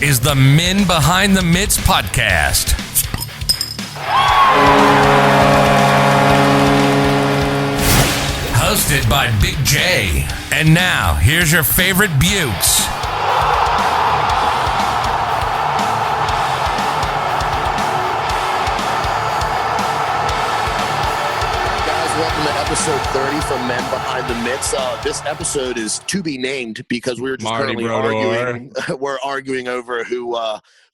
This is the Men Behind the Mitts podcast. Hosted by Big J. And now, here's your favorite Buttes. Welcome to episode 30 from Men Behind the Mitts. This episode is to be named because we were just currently arguing. We're arguing over who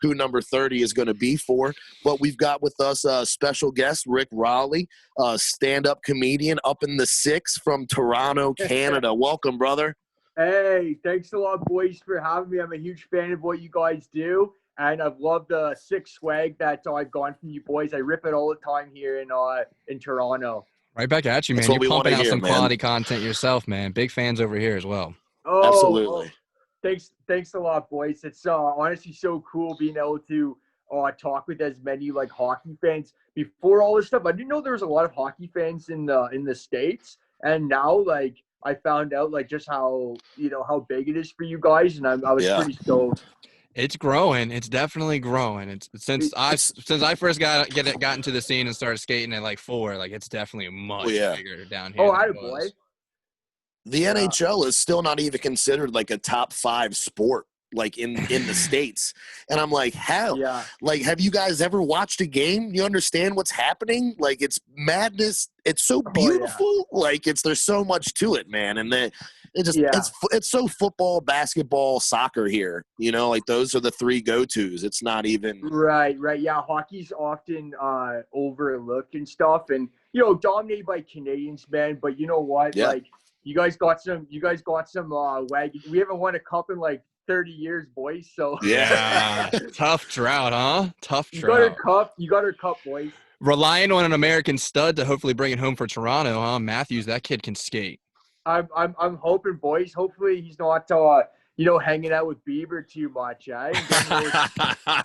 number 30 is going to be for. But we've got with us special guest Rick Rowley, stand-up comedian up in the six from Toronto, Canada. Welcome, brother. Hey, thanks a lot, boys, for having me. I'm a huge fan of what you guys do, and I've loved the sick swag that I've gotten from you boys. I rip it all the time here in Toronto. Right back at you, man. You're pumping out some quality content yourself, man. Big fans over here as well. Oh, absolutely. Thanks a lot, boys. It's honestly so cool being able to talk with as many like hockey fans. Before all this stuff, I didn't know there was a lot of hockey fans in the States, and now like I found out like just how big it is for you guys, and I was pretty stoked. It's growing. It's definitely growing. It's since I first got into the scene and started skating at like 4, like it's definitely much bigger down here. Oh, I boy. The NHL is still not even considered like a top 5 sport, like in the States. And I'm like, how? Yeah. Like, have you guys ever watched a game? You understand what's happening? Like, it's madness. It's so beautiful. Oh, yeah. Like, there's so much to it, man. And then it's so football, basketball, soccer here. You know, like those are the 3 go-tos. It's not even right. Yeah, hockey's often overlooked and stuff, and dominated by Canadians, man. But you know what? Yeah. Like, you guys got some wagon. We haven't won a cup in like 30 years, boys. So yeah, tough drought, huh? Tough drought. You got our cup, boys. Relying on an American stud to hopefully bring it home for Toronto, huh? Matthews, that kid can skate. I'm hoping, boys. Hopefully he's not hanging out with Bieber too much, eh?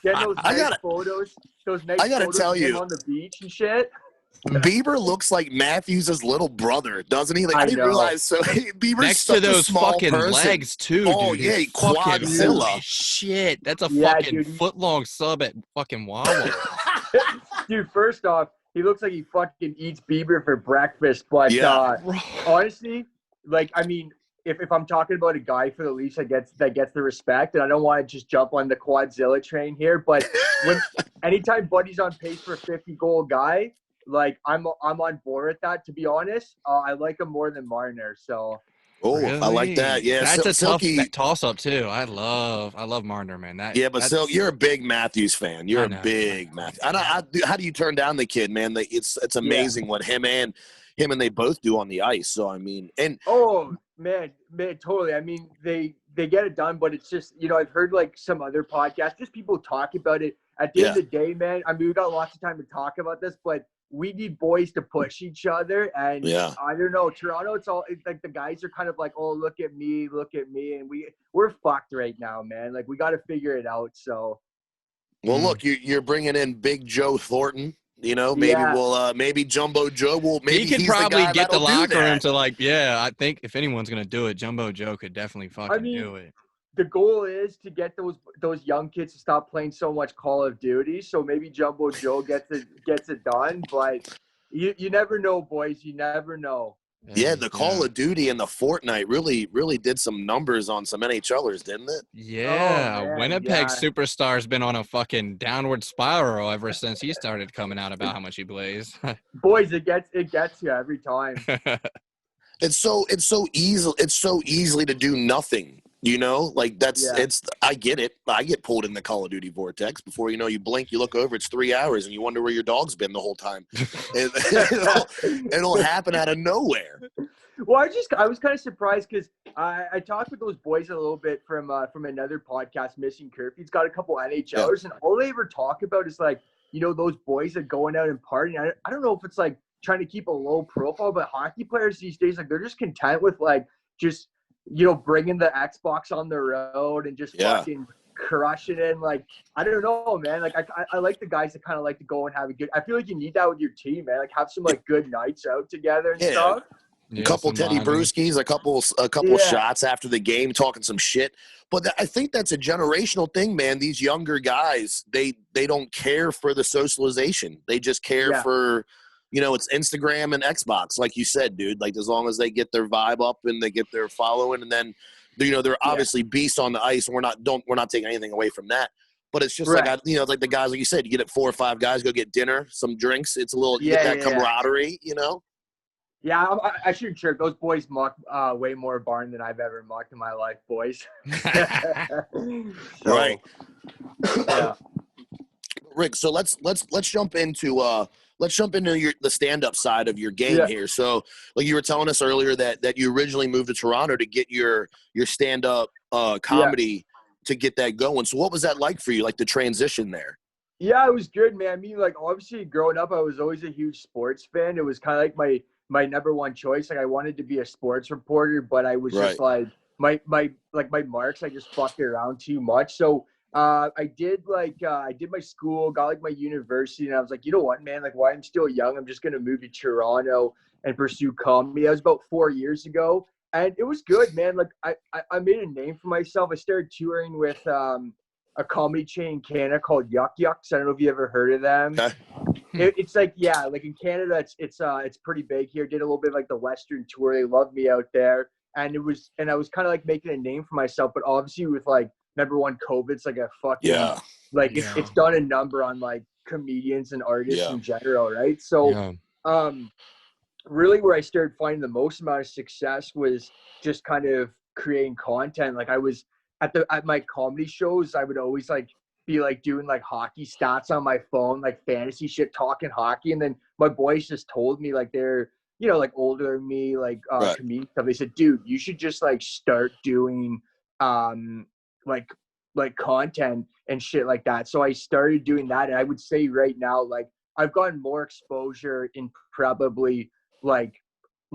Getting those nice photos. I gotta tell you, on the beach and shit. Bieber looks like Matthews' little brother, doesn't he? Like, I didn't realize. So Bieber's next such to those a small fucking person. Legs too. Oh dude. yeah, Quadzilla. Holy shit, that's a fucking foot-long sub at fucking Wawa. Dude, first off, he looks like he fucking eats Bieber for breakfast. But honestly, like, I mean, if I'm talking about a guy for the Leafs that gets the respect, and I don't want to just jump on the Quadzilla train here, but anytime Buddy's on pace for a 50-goal guy, like I'm on board with that. To be honest, I like him more than Marner. So. Oh, really? I like that. Yeah, that's a tough toss-up too. I love Marner, man. But Silk, you're a big Matthews fan. You're a big Matthews. How do you turn down the kid, man? It's amazing what him and they both do on the ice. So I mean, and man, totally. I mean, they get it done, but it's just I've heard like some other podcasts, just people talk about it. At the end of the day, man, I mean, we we lots of time to talk about this, but we need boys to push each other. And I don't know, Toronto, it's like the guys are kind of like, oh, look at me, and we're fucked right now, man. Like, we got to figure it out. So, well, look, you're bringing in Big Joe Thornton. Maybe Jumbo Joe will. Maybe he can probably get the locker room to I think if anyone's gonna do it, Jumbo Joe could definitely fucking do it. The goal is to get those young kids to stop playing so much Call of Duty. So maybe Jumbo Joe gets it done. But you never know, boys. You never know. Yeah, the Call of Duty and the Fortnite really did some numbers on some NHLers, didn't it? Yeah, Winnipeg superstar's been on a fucking downward spiral ever since he started coming out about how much he plays. Boys, it gets you every time. It's so easy. It's so easily to do nothing. Like I get it. I get pulled in the Call of Duty vortex. Before you blink, you look over, it's 3 hours, and you wonder where your dog's been the whole time. It'll happen out of nowhere. Well, I was kind of surprised because I talked with those boys a little bit from another podcast, Missing Curfew. It's got a couple NHLers, and all they ever talk about is like, those boys that going out and partying. I don't know if it's like trying to keep a low profile, but hockey players these days, like, they're just content with like just bringing the Xbox on the road and just fucking crushing it. And like, I don't know, man. Like, I like the guys that kind of like to go and have a good. I feel like you need that with your team, man. Like, have some like good nights out together and stuff. a couple Teddy Brewskis, a couple shots after the game, talking some shit. But I think that's a generational thing, man. These younger guys, they don't care for the socialization. They just care for, it's Instagram and Xbox, like you said, dude. Like, as long as they get their vibe up and they get their following, and then, they're obviously beasts on the ice. And we're not taking anything away from that. But it's just like like the guys, like you said, you get it 4 or 5 guys, go get dinner, some drinks. It's a little, you get that camaraderie, Yeah, I should check. Those boys muck way more barn than I've ever mucked in my life, boys. Right. Yeah. Rick, so let's jump into the stand-up side of your game here. So, like you were telling us earlier that you originally moved to Toronto to get your stand-up comedy to get that going. So what was that like for you, like the transition there? Yeah, it was good, man. I mean, like, obviously growing up, I was always a huge sports fan. It was kind of like my number one choice. Like, I wanted to be a sports reporter, but I was just like my marks, I just fucked around too much. So I did my school, got like my university, and I was like, you know what, man, like, while I'm still young, I'm just gonna move to Toronto and pursue comedy. That was about 4 years ago. And it was good, man. Like, I made a name for myself. I started touring with a comedy chain in Canada called Yuck Yucks. I don't know if you ever heard of them. Okay. It's like, like in Canada, it's pretty big here. Did a little bit of like the Western tour. They loved me out there, and I was kind of like making a name for myself. But obviously, with like number one, COVID's like a fucking it's done a number on like comedians and artists in general, right? So, really where I started finding the most amount of success was just kind of creating content. Like, I was at my comedy shows, I would always like be like doing like hockey stats on my phone, like fantasy shit, talking hockey. And then my boys just told me, like, they're, like older than me, like comedians stuff. They said, dude, you should just like start doing like content and shit like that. So I started doing that. And I would say right now, like, I've gotten more exposure in probably like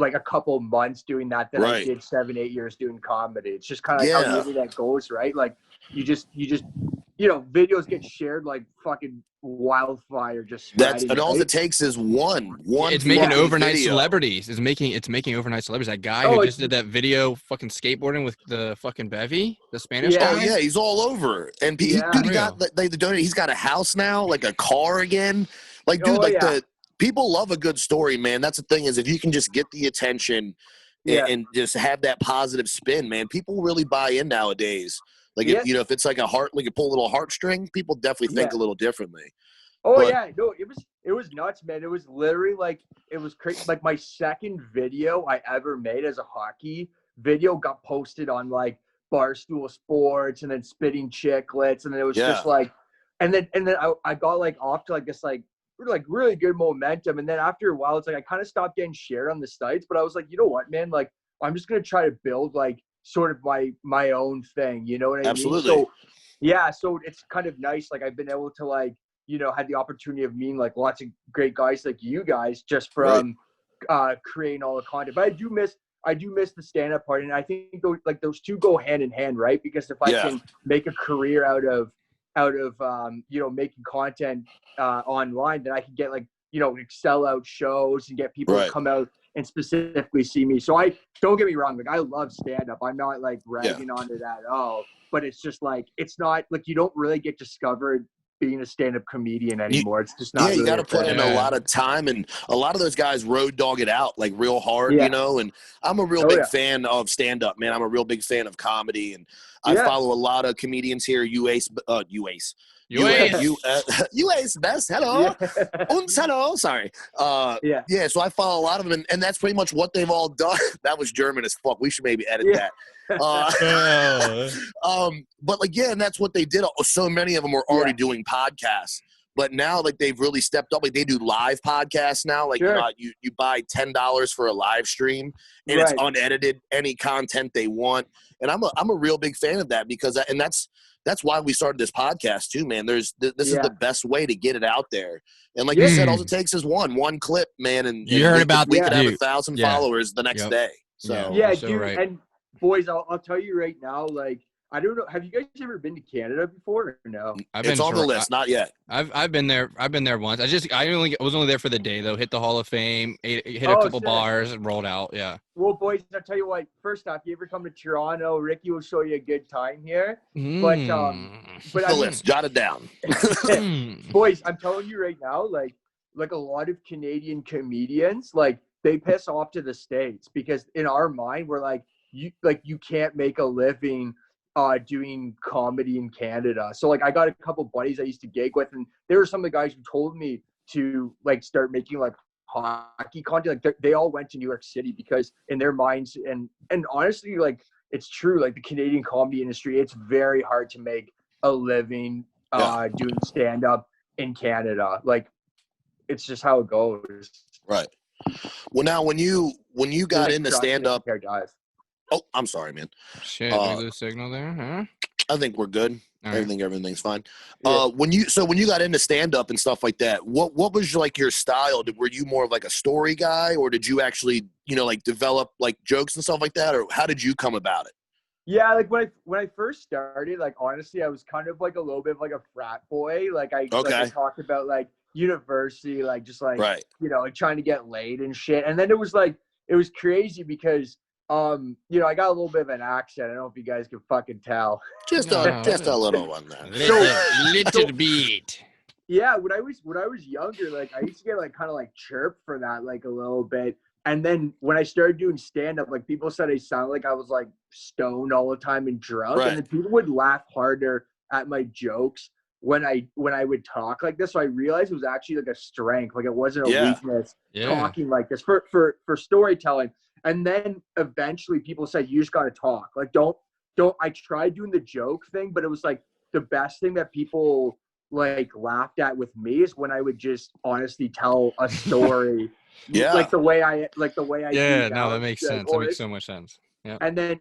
a couple months doing that than I did 7-8 years doing comedy. It's just kind of like how the internet goes, right? Like, you just videos get shared like fucking wildfire, just spreading. And all it takes is one. It's making overnight celebrities. It's making overnight celebrities. That guy who just did that video fucking skateboarding with the fucking bevy, the Spanish guy. Oh yeah, he's all over. And he got he's got a house now, like a car again. Like, dude, the people love a good story, man. That's the thing, is if you can just get the attention and just have that positive spin, man, people really buy in nowadays. Like, if it's like like you pull a little heartstring, people definitely think a little differently. No, it was nuts, man. It was literally like, it was crazy. Like, my second video I ever made as a hockey video got posted on like Barstool Sports and then Spitting Chicklets, and then it was just like, and then I got like off to like this like really good momentum. And then after a while, it's like I kind of stopped getting shared on the sites, but I was like, you know what, man, like, I'm just gonna try to build like sort of my own thing, you know what I mean? Absolutely. So it's kind of nice. Like, I've been able to like, had the opportunity of meeting like lots of great guys like you guys just from creating all the content. But I do miss the stand-up part, and I think those two go hand in hand, right? Because if I can make a career out of making content online, then I can get like, sell out shows and get people to come out and specifically see me. So don't get me wrong, like, I love stand-up. I'm not like ragging on it at all, but it's just like, it's not like, you don't really get discovered being a stand-up comedian anymore. It's just not. You got to put in a lot of time, and a lot of those guys road dog it out like real hard, and I'm a real big fan of stand-up, man. I'm a real big fan of comedy, and I follow a lot of comedians here. UACE best. Hello. Hello. Sorry. So I follow a lot of them, and that's pretty much what they've all done. That was German as fuck. We should maybe edit that. But like, and that's what they did. So many of them were already doing podcasts, but now like they've really stepped up. Like, they do live podcasts now. Like, you buy $10 for a live stream, and it's unedited, any content they want. And I'm a real big fan of that, because that's why we started this podcast too, man. This is the best way to get it out there. And like you said, all it takes is one clip, man. And you heard about we could have 1,000 followers the next day. So dude. Right. And boys, I'll tell you right now, like, I don't know. Have you guys ever been to Canada before or no? It's on the list, not yet. I've been there. I've been there once. I was only there for the day though. Hit the Hall of Fame, hit a couple bars, and rolled out. Yeah. Well, boys, I'll tell you what. First off, you ever come to Toronto, Ricky will show you a good time here. But the list, jot it down. Boys, I'm telling you right now, like a lot of Canadian comedians, like they piss off to the States because in our mind we're like you can't make a living doing comedy in Canada. So like I got a couple buddies I used to gig with, and they were some of the guys who told me to like start making like hockey content. Like they all went to New York City because in their minds, and honestly, like it's true, like the Canadian comedy industry, it's very hard to make a living doing stand-up in Canada. Like it's just how it goes. Right. Well, now when you got into stand-up, oh, I'm sorry, man. Shit, did we lose signal there, huh? I think we're good. Right. Everything's fine. Yeah. When you got into stand-up and stuff like that, what was like your style? Were you more of like a story guy, or did you actually, like develop like jokes and stuff like that, or how did you come about it? Yeah, like when I first started, like honestly, I was kind of like a little bit of like a frat boy. Like I talked about like university, like just like right. Like trying to get laid and shit. And then it was crazy because I got a little bit of an accent. I don't know if you guys can fucking tell. Just a little one there. Little bit. Yeah, when I was younger, like I used to get like kind of like chirped for that like a little bit. And then when I started doing stand-up, like people said I sounded like I was like stoned all the time and drunk. Right. And then people would laugh harder at my jokes when I would talk like this. So I realized it was actually like a strength. Like it wasn't a weakness talking like this for storytelling. And then eventually people said, you just got to talk. Like don't, I tried doing the joke thing, but it was like the best thing that people like laughed at with me is when I would just honestly tell a story. Yeah. Like the way I yeah, no, that makes sense. That makes so much sense. Yeah. And then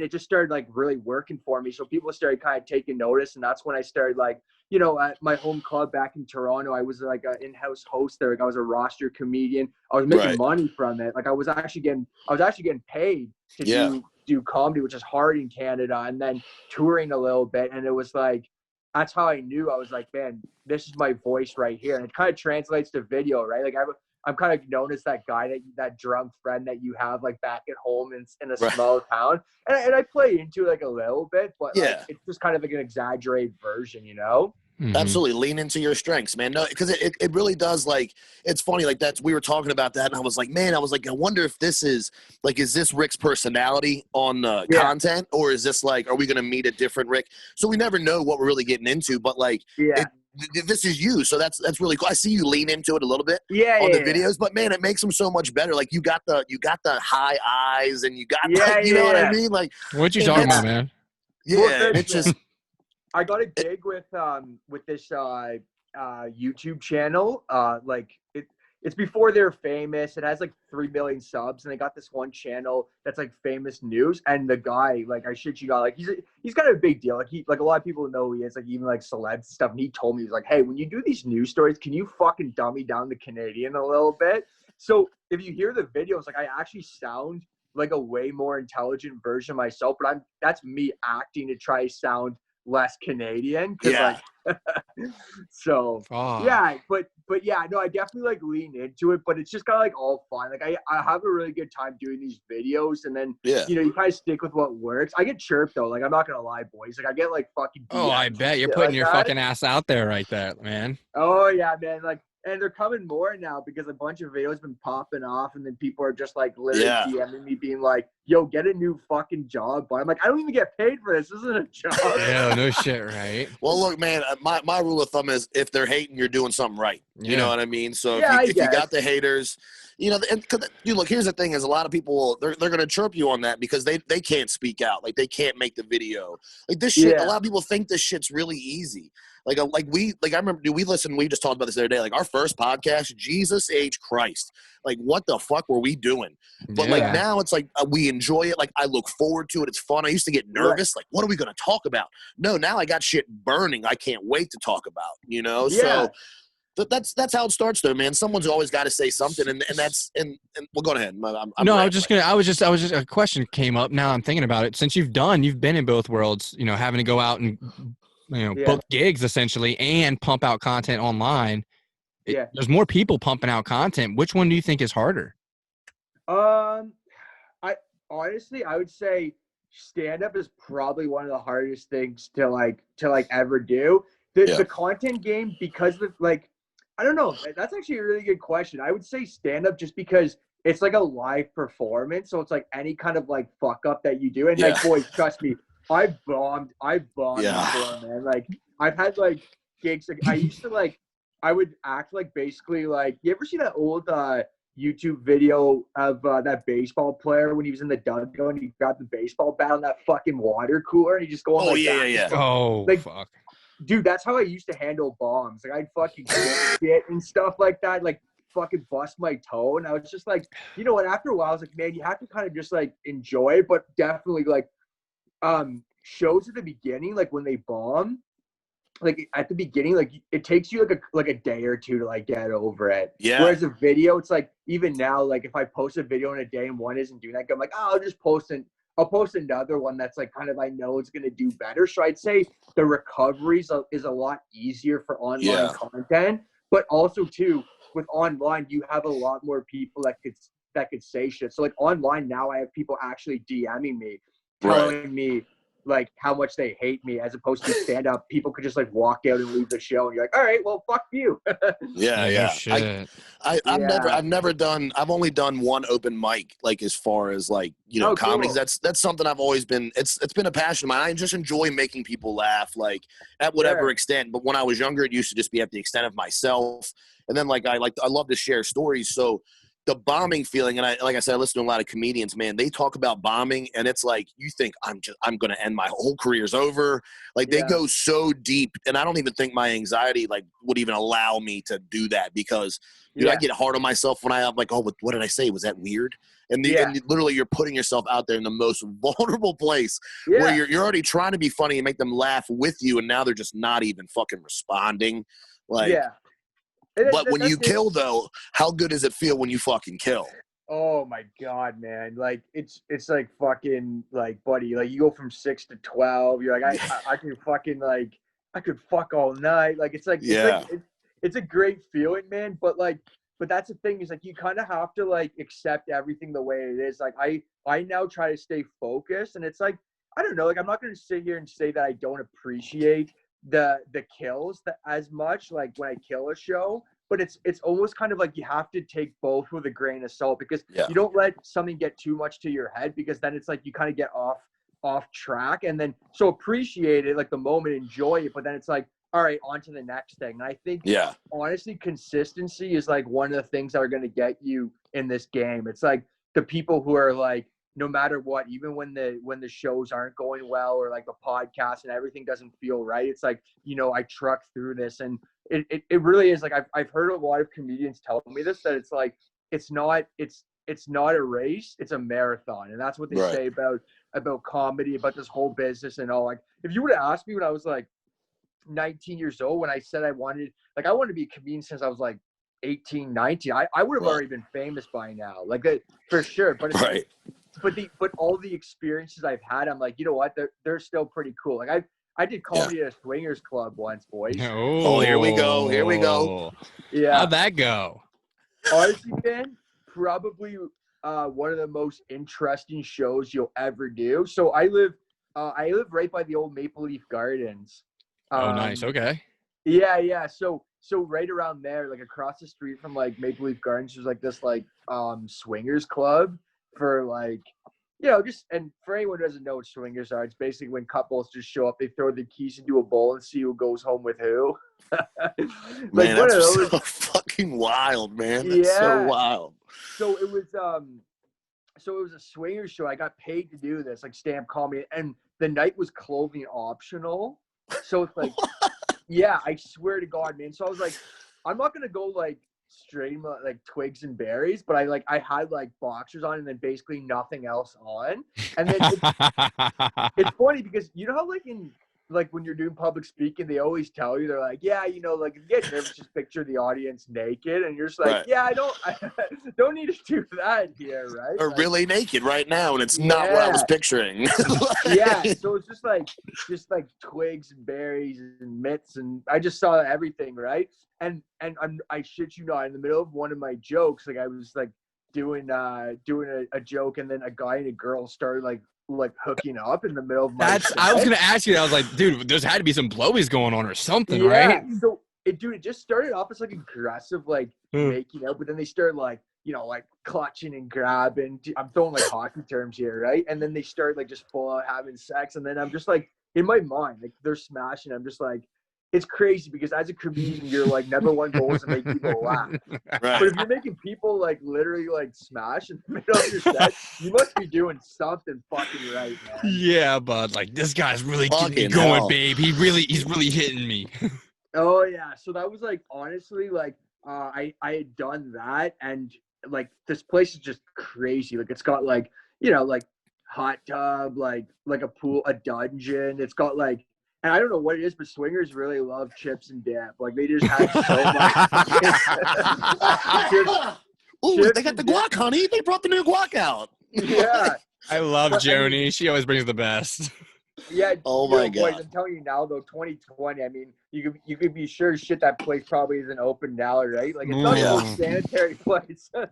it just started like really working for me. So people started kind of taking notice, and that's when I started like, at my home club back in Toronto, I was like an in-house host there. Like I was a roster comedian. I was making money from it. Like I was actually getting paid to do comedy, which is hard in Canada, and then touring a little bit. And it was like, that's how I knew. I was like, man, this is my voice right here. And it kind of translates to video, right? Like I'm kind of known as that guy, that drunk friend that you have like back at home in a small town. And I play into it like a little bit, but like, it's just kind of like an exaggerated version, Mm-hmm. Absolutely. Lean into your strengths, man. No, because it really does. Like, it's funny. Like we were talking about that, and I was like, I wonder if this is like, is this Rick's personality on the content, or is this like, are we going to meet a different Rick? So we never know what we're really getting into, but like, this is you. So that's really cool. I see you lean into it a little bit on the videos, but man, it makes them so much better. Like you got the high eyes, and you got you know what I mean? Like, what you talking about, man? Yeah, it's just. I got a gig with this YouTube channel. Like it's before they're famous. It has like 3 million subs, and they got this one channel that's like famous news. And the guy, like I shit you not, like he's kind of a big deal. Like a lot of people know he is, like even like celebs and stuff. And he told me, he's like, hey, when you do these news stories, can you fucking dummy down the Canadian a little bit? So if you hear the videos, like I actually sound like a way more intelligent version of myself, but that's me acting to try to sound less Canadian. So but yeah, no, I definitely like lean into it, but it's just kind of like all fun. Like I have a really good time doing these videos, and then you kind of stick with what works. I get chirped though, like I'm not gonna lie, boys. Like I get like fucking DMs. I bet you're putting your fucking ass out there right there, man. Oh yeah, man. Like, and they're coming more now because a bunch of videos been popping off, and then people are just like literally DMing me being like, yo, get a new fucking job. But I'm like, I don't even get paid for this. This isn't a job. Yeah, no shit, right? Well, look, man, my rule of thumb is if they're hating, you're doing something right. You know what I mean? So if you got the haters, look, here's the thing is a lot of people, they're going to chirp you on that because they can't speak out. Like they can't make the video. Like this shit, a lot of people think this shit's really easy. I remember, we just talked about this the other day, like our first podcast, Jesus H. Christ. Like what the fuck were we doing? But like now it's like we enjoy it. Like I look forward to it. It's fun. I used to get nervous. Like what are we going to talk about? No, now I got shit burning. I can't wait to talk about, So That's how it starts, though, man. Someone's always got to say something, and well, go ahead. A question came up. Now I'm thinking about it. Since you've been in both worlds, having to go out and book gigs essentially and pump out content online. There's more people pumping out content. Which one do you think is harder? I honestly, I would say stand up is probably one of the hardest things to ever do. The content game, because of I don't know. That's actually a really good question. I would say stand up just because it's like a live performance. So it's like any kind of fuck up that you do. And boys, trust me, I've bombed before, man. I've had gigs. I used to I would act basically you ever see that old YouTube video of that baseball player when he was in the dugout and he grabbed the baseball bat on that fucking water cooler and he just going fuck. Dude, that's how I used to handle bombs. I'd fucking shit and stuff like that, fucking bust my toe. And I was just you know what? After a while, I was like, man, you have to kind of just enjoy it, but definitely shows at the beginning, when they bomb, at the beginning, it takes you a day or two to get over it. Yeah. Whereas a video, it's even now, if I post a video in a day and one isn't doing that, I'm I'll just I'll post another one that's I know it's going to do better. So I'd say the recovery is a lot easier for online content, but also too with online, you have a lot more people that could say shit. So online now I have people actually DMing me, telling me how much they hate me, as opposed to stand up. People could just walk out and leave the show and you're all right, well, fuck you. I've only done one open mic, as far as comedy. Cool. That's something I've always been, it's been a passion of mine. I just enjoy making people laugh, at whatever extent. But when I was younger, it used to just be at the extent of myself. And then I love to share stories. So the bombing feeling, and I said, I listen to a lot of comedians, man, they talk about bombing and it's you think I'm going to end, my whole career's over. They go so deep, and I don't even think my anxiety would even allow me to do that, because I get hard on myself when I'm oh, what did I say? Was that weird? And literally you're putting yourself out there in the most vulnerable place where you're already trying to be funny and make them laugh with you, and now they're just not even fucking responding. But when you kill, though, how good does it feel when you fucking kill? Oh my God, man! It's fucking buddy. You go from 6 to 12. You're I can fucking I could fuck all night. It's a great feeling, man. But that's the thing is you kind of have to accept everything the way it is. I now try to stay focused, and it's I don't know. I'm not gonna sit here and say that I don't appreciate the kills as much when I kill a show, but it's almost kind of you have to take both with a grain of salt, because you don't let something get too much to your head, because then it's you kind of get off track, and then so appreciate it the moment, enjoy it, but then it's all right, on to the next thing. And I think honestly, consistency is one of the things that are going to get you in this game. It's the people who are no matter what, even when the shows aren't going well, or the podcast and everything doesn't feel right, it's I truck through this. And it really is I've heard a lot of comedians tell me this, that it's it's not a race, it's a marathon. And that's what they say about comedy, about this whole business and all. If you would have asked me when I was 19 years old, when I said I wanted to be a comedian since I was 18, 19, I would have already been famous by now, for sure. But but all the experiences I've had, I'm you know what, they're still pretty cool. I did comedy at a swingers club once, boys. Oh, here we go. Yeah. How'd that go? Honestly, Ben, probably one of the most interesting shows you'll ever do. So I live right by the old Maple Leaf Gardens. Nice. Okay. Yeah. So right around there, across the street from Maple Leaf Gardens, there's this swingers club for just, and for anyone who doesn't know what swingers are, it's basically when couples just show up, they throw the keys into a bowl and see who goes home with who. Man, that's so fucking wild, man. That's so wild. So it was a swingers show. I got paid to do this, stand-up comedy, and the night was clothing optional. So it's yeah, I swear to God, man. So I was I'm not gonna go straight twigs and berries, but I had boxers on and then basically nothing else on. And then it's funny because you know how in like when you're doing public speaking, they always tell you, they're like, yeah, you know, like, you get nervous, just picture the audience naked, and you're just like, yeah, I don't need to do that here, right? Or like, really naked right now, and it's not what I was picturing. Yeah, so it's just like twigs and berries and mitts, and I just saw everything, right? And I shit you not, in the middle of one of my jokes, like I was like doing a joke, and then a guy and a girl started like hooking up in the middle of my set. I was gonna ask you that. I was like, dude, there's had to be some blowies going on or something, yeah, right? So it just started off as like aggressive, like making out, but then they started like, you know, like clutching and grabbing. I'm throwing like hockey terms here, right? And then they start like just full out having sex, and then I'm just like, in my mind, like they're smashing. I'm just like, it's crazy because as a comedian, your like number one goal is to make people laugh. Right. But if you're making people like literally like smash in the middle of your set, you must be doing something fucking right, man. Yeah, but like this guy's really getting me going, babe. He's really hitting me. Oh yeah. So that was like, honestly, like I had done that, and like this place is just crazy. Like it's got like, you know, like hot tub, like a pool, a dungeon. It's got like, and I don't know what it is, but swingers really love chips and dip. Like they just have so much. Ooh, they got the guac, honey. They brought the new guac out. Yeah. I love Joni. She always brings the best. Yeah. Oh my God. Boys, I'm telling you now, though, 2020. I mean, you could be sure shit that place probably isn't open now, right? Like it's not the most sanitary place. I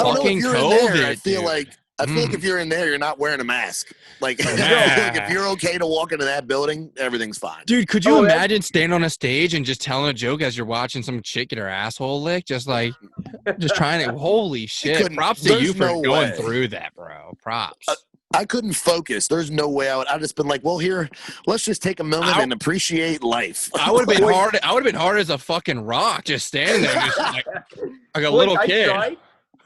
don't know if you're COVID, in there. I feel like if you're in there, you're not wearing a mask. Like, if you're okay to walk into that building, everything's fine. Dude, could you imagine standing on a stage and just telling a joke as you're watching some chick get her asshole licked? Just like, just trying to, holy shit. Props to you for going through that, bro. Props. I couldn't focus. There's no way I'd just been like, well, here, let's just take a moment and appreciate life. I would have been hard. I would have been hard as a fucking rock, just standing there, just like a little kid.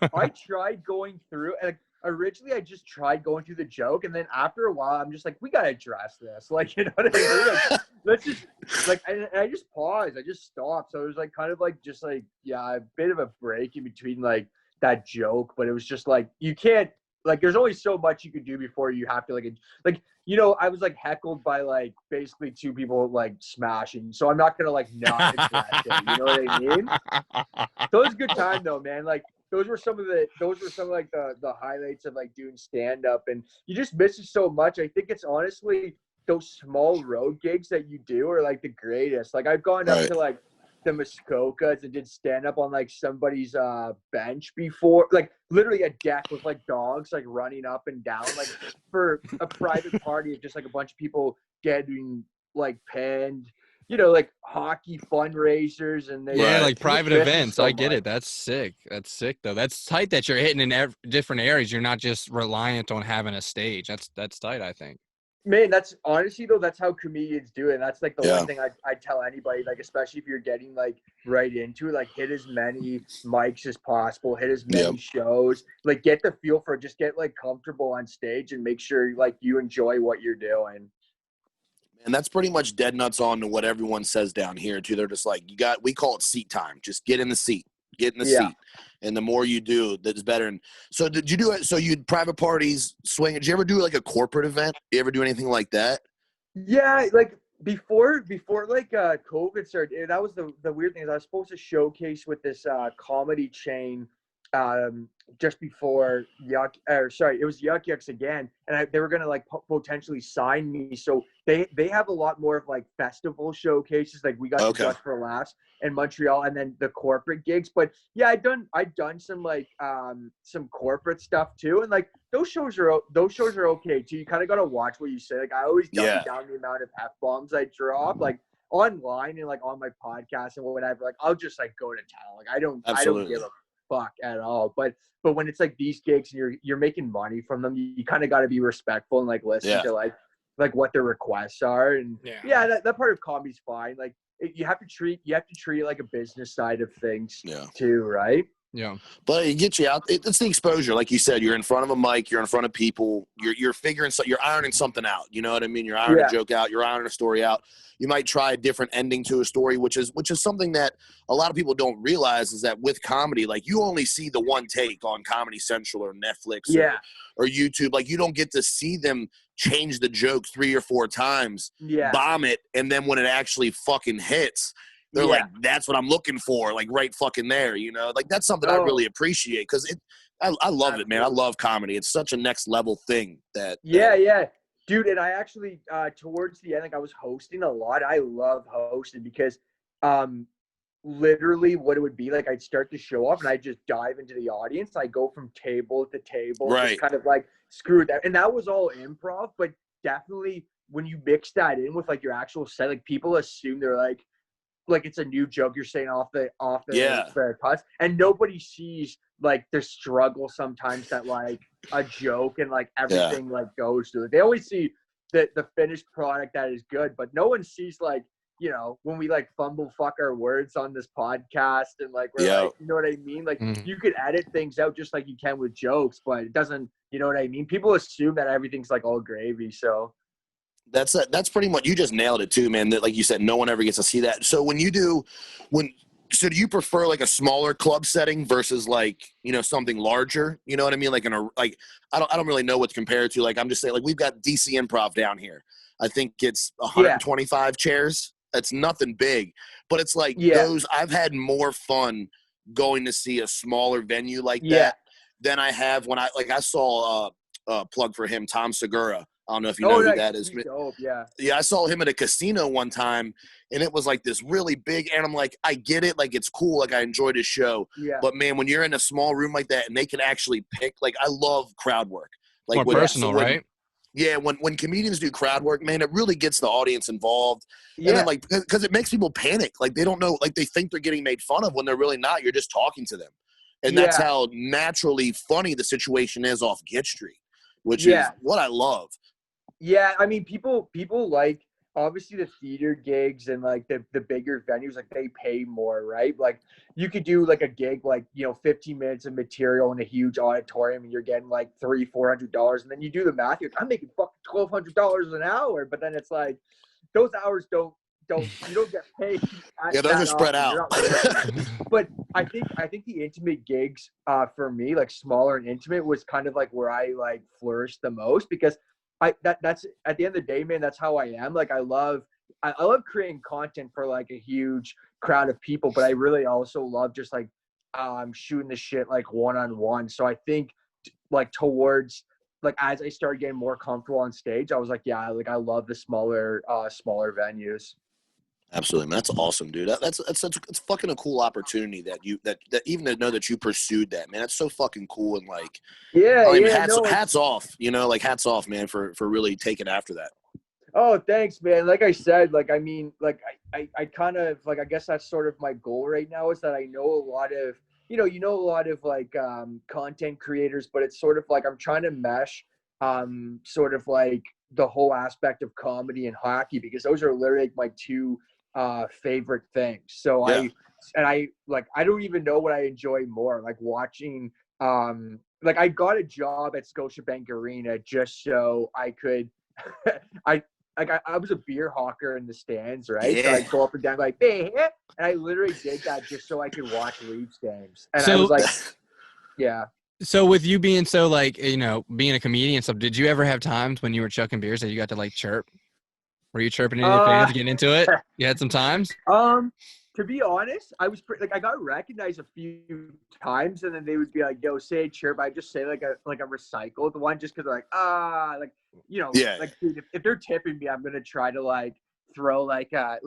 I tried going through, and originally I just tried going through the joke, and then after a while, I'm just like, we gotta address this. Like, you know what I mean? Like, let's just like, and I just paused. I just stopped. So it was like kind of like just like, yeah, a bit of a break in between like that joke, but it was just like, you can't. Like, there's only so much you can do before you have to, like, you know, I was, like, heckled by, like, basically two people, like, smashing. So I'm not going to, like, not address it. You know what I mean? So it was a good time, though, man. Like, those were some of the highlights of, like, doing stand-up. And you just miss it so much. I think it's honestly those small road gigs that you do are, like, the greatest. Like, I've gone up to, like, the Muskokas and did stand up on like somebody's bench before, like literally a deck with like dogs like running up and down, like for a private party of just like a bunch of people getting like pinned, you know, like hockey fundraisers, and they like private events. I get it. That's sick. That's sick though. That's tight that you're hitting in different areas. You're not just reliant on having a stage. That's tight, I think. Man, that's honestly though, that's how comedians do it. That's like the one thing I tell anybody, like especially if you're getting like right into it, like hit as many mics as possible, hit as many shows, like get the feel for it, just get like comfortable on stage and make sure like you enjoy what you're doing. And that's pretty much dead nuts on to what everyone says down here too. They're just like, we call it seat time. Just get in the seat. Get in the seat. And the more you do, that's better. And so did you do it? So you'd private parties, swing. Did you ever do like a corporate event? You ever do anything like that? Yeah, like before like COVID started, that was the weird thing is I was supposed to showcase with this comedy chain just before it was Yuck Yucks again, and they were gonna like potentially sign me. So they have a lot more of like festival showcases, like we got to Just for Laughs in Montreal, and then the corporate gigs. But yeah, I've done some like some corporate stuff too, and like those shows are okay too. You kind of got to watch what you say. Like I always dumb down the amount of F-bombs I drop, like online and like on my podcast and whatever. Like I'll just like go to town. Like I don't give a fuck at all. But when it's like these gigs and you're making money from them, you kind of got to be respectful and like listen to like what their requests are. And that part of comedy's fine. Like you have to treat it like a business side of things too, right? Yeah. But it gets you out. It's the exposure. Like you said, you're in front of a mic, you're in front of people, you're figuring you're ironing something out. You know what I mean? You're ironing a joke out, you're ironing a story out. You might try a different ending to a story, which is something that a lot of people don't realize is that with comedy, like you only see the one take on Comedy Central or Netflix or YouTube. Like you don't get to see them change the joke 3 or 4 times, bomb it, and then when it actually fucking hits, they're like, that's what I'm looking for, like right fucking there, you know? Like that's something I really appreciate because I love it, man. I love comedy. It's such a next level thing that dude. And I actually towards the end, like I was hosting a lot. I love hosting because literally what it would be like, I'd start the show off and I just dive into the audience. I go from table to table, just kind of like screw that. And that was all improv, but definitely when you mix that in with like your actual set, like people assume they're like it's a new joke you're saying off the cuts, and nobody sees like the struggle sometimes that like a joke and like everything like goes through it. They always see the finished product that is good, but no one sees like, you know, when we like fumble fuck our words on this podcast and like we're like, you know what I mean? Like you could edit things out just like you can with jokes, but it doesn't, you know what I mean? People assume that everything's like all gravy. So that's pretty much, you just nailed it too, man. That, like you said, no one ever gets to see that. So so do you prefer like a smaller club setting versus like, you know, something larger? You know what I mean? Like I don't really know what to compare it to. Like I'm just saying, like we've got DC Improv down here. I think it's 125 chairs. That's nothing big, but it's like those. I've had more fun going to see a smaller venue like that than I have when I saw a plug for him, Tom Segura. I don't know if you know who that is. Dope, yeah, I saw him at a casino one time, and it was like this really big. And I'm like, I get it, like it's cool, like I enjoyed his show. Yeah. But man, when you're in a small room like that and they can actually pick, like I love crowd work, like more personal, right? Yeah, when comedians do crowd work, man, it really gets the audience involved. Yeah. And then, like, because it makes people panic. Like, they don't know, like, they think they're getting made fun of when they're really not. You're just talking to them. And that's how naturally funny the situation is off Get Street, which is what I love. Yeah, I mean, people like, obviously the theater gigs and like the bigger venues, like they pay more, right? Like you could do like a gig, like, you know, 15 minutes of material in a huge auditorium and you're getting like $300-400. And then you do the math, you're like, I'm making fucking $1,200 an hour. But then it's like, those hours you don't get paid. Those are spread out. But I think the intimate gigs for me, like smaller and intimate, was kind of like where I like flourished the most, because that's at the end of the day, man, that's how I am. Like I love creating content for like a huge crowd of people, but I really also love just like shooting the shit like one-on-one. So I think like towards like as I started getting more comfortable on stage, I was like, yeah, like I love the smaller venues. Absolutely, man. That's awesome, dude. It's fucking a cool opportunity that even to know that you pursued that, man. That's so fucking cool. And like, hats off, you know, like hats off, man, for really taking after that. Oh, thanks, man. Like I said, like, I mean, like I kind of like, I guess that's sort of my goal right now, is that I know a lot of, you know a lot of like content creators, but it's sort of like I'm trying to mesh sort of like the whole aspect of comedy and hockey, because those are literally like my two favorite things. So I don't even know what I enjoy more, like watching like I got a job at Scotiabank Arena just so I could I was a beer hawker in the stands, right? So I'd go up and down like, hey, and I literally did that just so I could watch Leafs games. And I was like, yeah. So with you being so like, you know, being a comedian and stuff, did you ever have times when you were chucking beers that you got to like chirp? Were you chirping any fans getting into it? You had some times? To be honest, I was I got recognized a few times, and then they would be like, "Yo, say chirp." I just say like a recycled one, just because like like, you know, like dude, if they're tipping me, I'm gonna try to like throw like a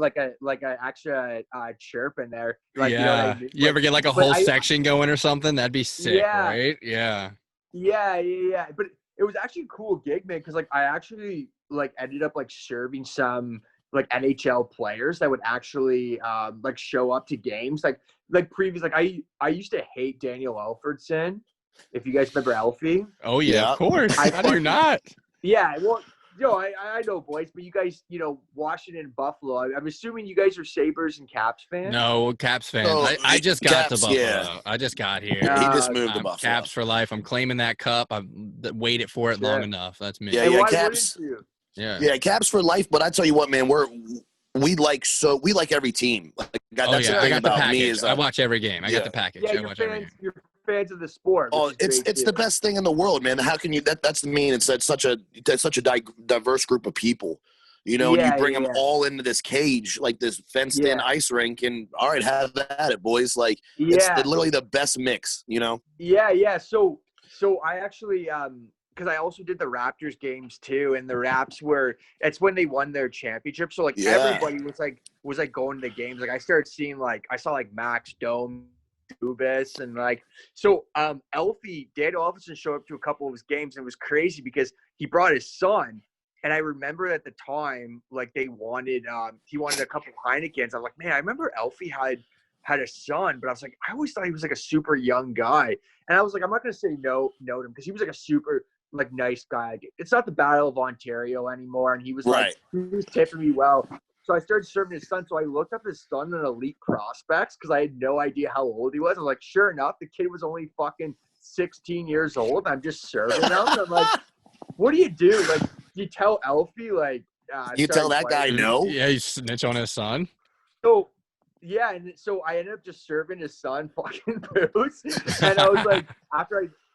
extra chirp in there. Like, you know what I mean? You ever get like a whole section going or something? That'd be sick, right? Yeah. But it was actually a cool gig, man, because like I actually like ended up like serving some like NHL players that would actually like show up to games. Like previous, like I used to hate Daniel Alfredsson. If you guys remember Alfie. Oh yeah, of course. How do you not? Yeah, well, I know, boys, but you guys, you know, Washington, Buffalo. I'm assuming you guys are Sabres and Caps fans. No, Caps fans. I just got to Buffalo. Yeah. I just got here. He just moved to Buffalo. Caps for life. I'm claiming that cup. I've waited for it long enough. That's me. Yeah, Caps. Yeah, Caps for life. But I tell you what, man, we like every team. Like, that's the thing I got the about package. me is I watch every game. I got the package. Yeah, I watch every game. Your fans of the sport. Oh, it's the best thing in the world, man. How can you? That's the mean. It's such a diverse group of people. You know, and you bring them all into this cage, like this fenced-in ice rink, and all right, have at it, boys. Like, it's literally the best mix, you know? Yeah. So I actually, because I also did the Raptors games too, and the Raps it's when they won their championship. So, like, everybody was going to the games. Like, I started seeing, like, I saw, like, Max Dome, Dubas, and, like, so Daniel Alfredsson showed up to a couple of his games, and it was crazy because he brought his son. And I remember at the time, like, he wanted a couple Heinekens. I was like, man, I remember Elfie had a son, but I was like, I always thought he was like a super young guy. And I was like, I'm not going to say no to him because he was like a super like nice guy. It's not the Battle of Ontario anymore. And he was like, he was tipping me well. So I started serving his son. So I looked up his son in Elite Prospects because I had no idea how old he was. I was like, sure enough, the kid was only fucking 16 years old. I'm just serving him. And I'm like, what do you do? Like, you tell Elfie, like, you tell that guy no? Yeah, you snitch on his son. So, yeah, and so I ended up just serving his son fucking booze. And I was like,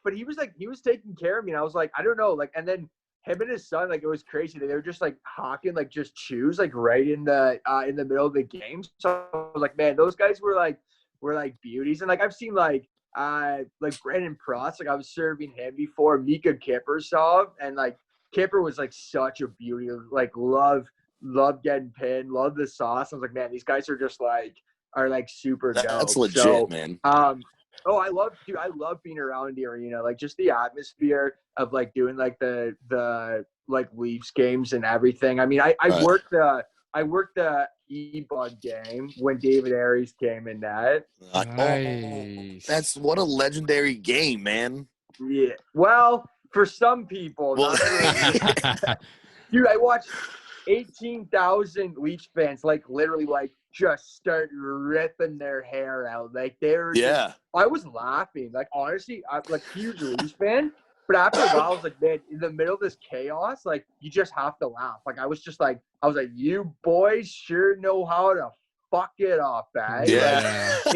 but he was taking care of me. And I was like, I don't know. Like, and then him and his son, like, it was crazy. They were just like hawking, like, just chews, like, right in the middle of the game. So I was like, man, those guys were like beauties. And like, I've seen like Brandon Prost, like, I was serving him before, Mika Kiprusoff, and like, Kipper was like such a beauty. Like, love getting pinned, love the sauce. I was like, man, these guys are just like super dope. That's legit, man. I love being around the arena, like just the atmosphere of like doing like the like Leafs games and everything. I mean, I worked the E-Bug game when David Aries came in that. Nice. That's what a legendary game, man. Yeah. Well, for some people, not dude, I watched 18,000 Leafs fans like literally like just start ripping their hair out. Like I was laughing. Like, honestly, I'm like huge Leafs fan. But after a while, I was like, man, in the middle of this chaos, like, you just have to laugh. Like, I was like, you boys sure know how to fuck it off, man. Yeah. Like,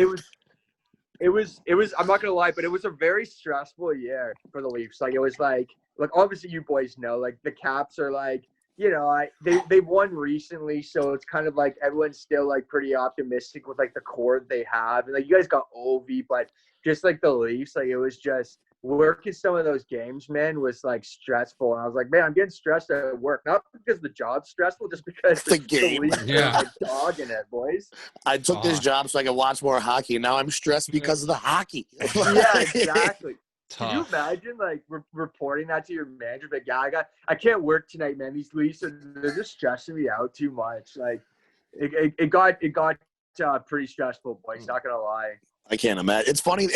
it was, I'm not going to lie, but it was a very stressful year for the Leafs. Like, it was like, obviously you boys know, like, the Caps are like, you know, they've won recently, so it's kind of like everyone's still like pretty optimistic with like the core they have. And like, you guys got Ovi, but just like the Leafs, like, it was just working some of those games, man, was like stressful. And I was like, man, I'm getting stressed at work, not because the job's stressful, just because the game. Leafs are like dogging it, boys. I took this job so I could watch more hockey, and now I'm stressed because of the hockey. Yeah, exactly. Tough. Can you imagine like reporting that to your manager? Like, yeah, I can't work tonight, man. These Leafs they're just stressing me out too much. Like, it got pretty stressful, boys. Not gonna lie. I can't imagine. It's funny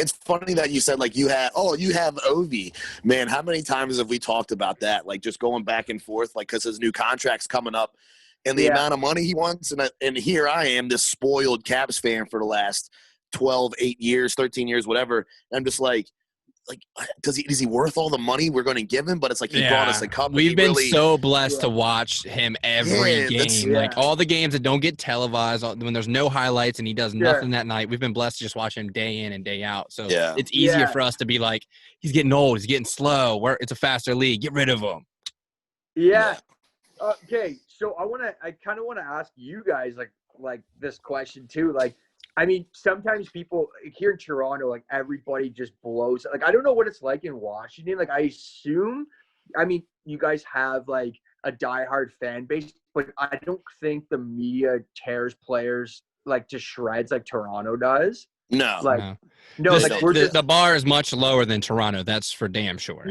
that you said like you have Ovi. Man, how many times have we talked about that? Like, just going back and forth, like, because his new contract's coming up, and the amount of money he wants, and here I am, this spoiled Caps fan for the last 8 years, 13 years, whatever. And I'm just like, is he worth all the money we're going to give him? But it's like, he brought us a cup. We've been so blessed to watch him every game. Like, all the games that don't get televised, when there's no highlights and he does nothing that night, we've been blessed to just watch him day in and day out. So it's easier for us to be like, he's getting old, he's getting slow, it's a faster league, get rid of him. Yeah. Okay, so I kind of want to ask you guys like this question too. Like, I mean, sometimes people here in Toronto, like, everybody just blows. Like, I don't know what it's like in Washington. Like, I assume, I mean, you guys have like a diehard fan base, but I don't think the media tears players like to shreds like Toronto does. No. The bar is much lower than Toronto. That's for damn sure.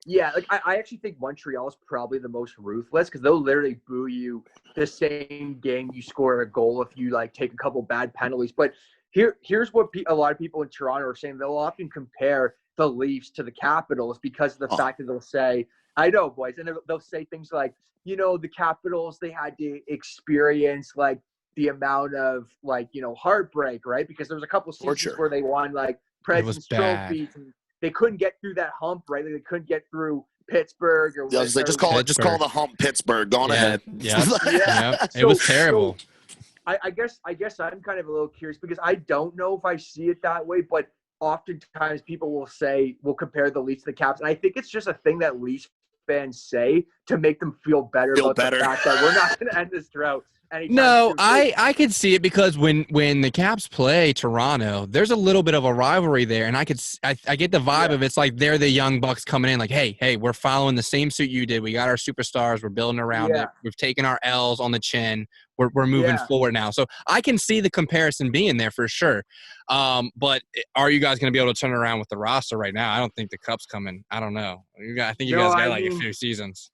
Yeah, like, I actually think Montreal is probably the most ruthless because they'll literally boo you the same game you score a goal if you, like, take a couple bad penalties. But here's what a lot of people in Toronto are saying. They'll often compare the Leafs to the Capitals because of the fact that they'll say, I know, boys, and they'll say things like, you know, the Capitals, they had to experience, like, the amount of, like, you know, heartbreak, right? Because there was a couple seasons where they won, like, President's trophies and they couldn't get through that hump, right? Like, they couldn't get through Pittsburgh or just call the hump Pittsburgh. Go on ahead. Yeah. It was terrible. So I guess I'm kind of a little curious because I don't know if I see it that way, but oftentimes people will compare the Leafs to the Caps, and I think it's just a thing that Leafs fans say to make them feel better about the fact that we're not going to end this drought anytime No, soon. I could see it because when the Caps play Toronto, there's a little bit of a rivalry there, and I get the vibe of it's like they're the young bucks coming in, like, hey, we're following the same suit you did. We got our superstars. We're building around it. We've taken our L's on the chin. We're moving forward now. So I can see the comparison being there for sure. But are you guys going to be able to turn around with the roster right now? I don't think the Cup's coming. I don't know. I think you guys got a few seasons.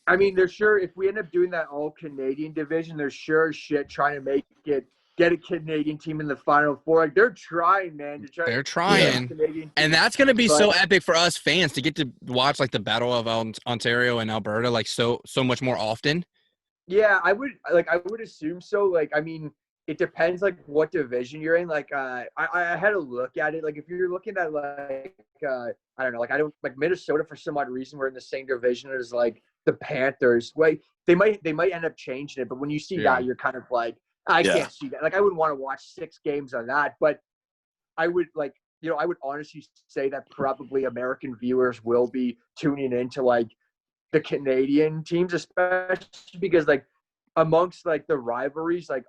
I mean, they're sure if we end up doing that all Canadian division, they're sure as shit trying to get a Canadian team in the Final Four. Like, they're trying, man. They're trying, and that's going to be so epic for us fans to get to watch like the Battle of Ontario and Alberta like so much more often. Yeah, I would assume so. Like, I mean, it depends like what division you're in. Like, I had a look at it. Like, if you're looking at like I don't know, like Minnesota for some odd reason we're in the same division as like the Panthers. Like, they might end up changing it, but when you see that, you're kind of like, I can't see that. Like, I wouldn't want to watch 6 games on that, but I would I would honestly say that probably American viewers will be tuning into like the Canadian teams, especially because like amongst like the rivalries, like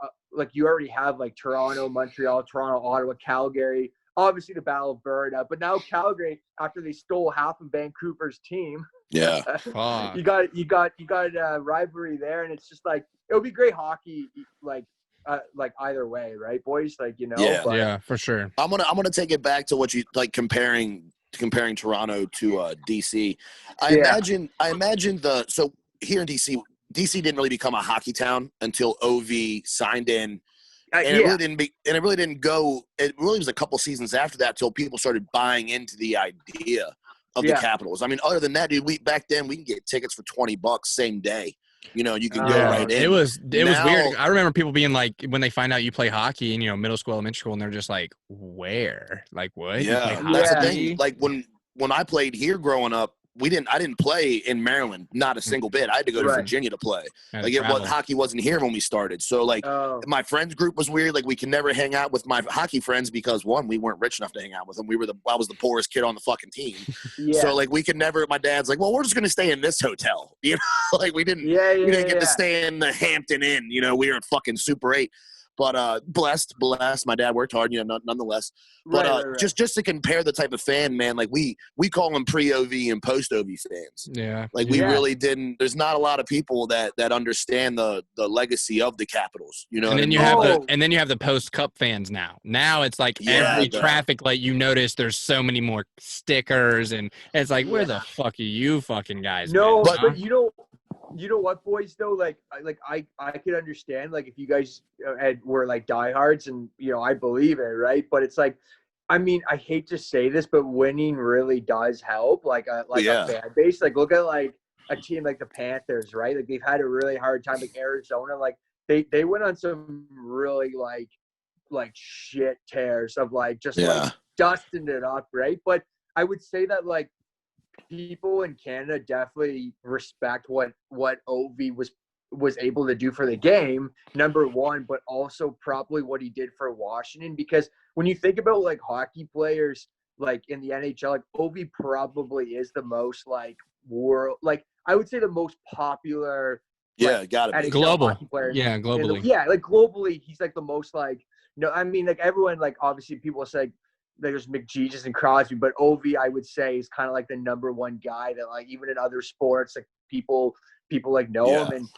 you already have like Toronto, Montreal, Toronto, Ottawa, Calgary, obviously the Battle of Alberta, but now Calgary, after they stole half of Vancouver's team, you got a rivalry there, and it's just like it'll be great hockey, like either way, right, boys? Like, yeah, for sure. I'm gonna take it back to what you like comparing Toronto to DC. I imagine so here in DC didn't really become a hockey town until OV signed in. It really didn't go. It really was a couple seasons after that till people started buying into the idea of the Capitals. I mean, other than that, dude, back then we can get tickets for $20 same day. You can go right in. It was weird. I remember people being like, when they find out you play hockey in middle school, elementary school, and they're just like, where? Like, what? Yeah, that's the thing. Like when I played here growing up, I didn't play in Maryland, not a single bit. I had to go to Virginia to play. Hockey wasn't here when we started. So like my friends group was weird. Like we could never hang out with my hockey friends because one, we weren't rich enough to hang out with them. I was the poorest kid on the fucking team. So like we could never, my dad's like, well, we're just going to stay in this hotel. Like we didn't get to stay in the Hampton Inn. We were at fucking Super 8. But blessed, my dad worked hard, nonetheless. But just to compare the type of fan, man, like we call them pre-OV and post-OV fans. Yeah. Like we really didn't. There's not a lot of people that understand the legacy of the Capitals. And then you have the post-Cup fans now. Now it's like every traffic light you notice, there's so many more stickers, and it's like, where the fuck are you fucking guys? No, but you know what, boys, though? Like I could understand, like, if you guys were like diehards, and I believe it, right? But it's like, I mean, I hate to say this, but winning really does help. Like a fan base. Like, look at like a team like the Panthers, right? Like they've had a really hard time. Like Arizona, like they went on some really like shit tears of like just like dusting it up, right? But I would say that like people in Canada definitely respect what OV was able to do for the game, number one, but also probably what he did for Washington. Because when you think about like hockey players like in the NHL, like OV probably is the most like world, like I would say the most popular. Gotta be global. Player Globally. Like globally, he's like the most like. I mean, like everyone, like obviously people say there's McGeeges and Crosby, but OV, I would say, is kind of like the number one guy that like even in other sports, like people like know him, and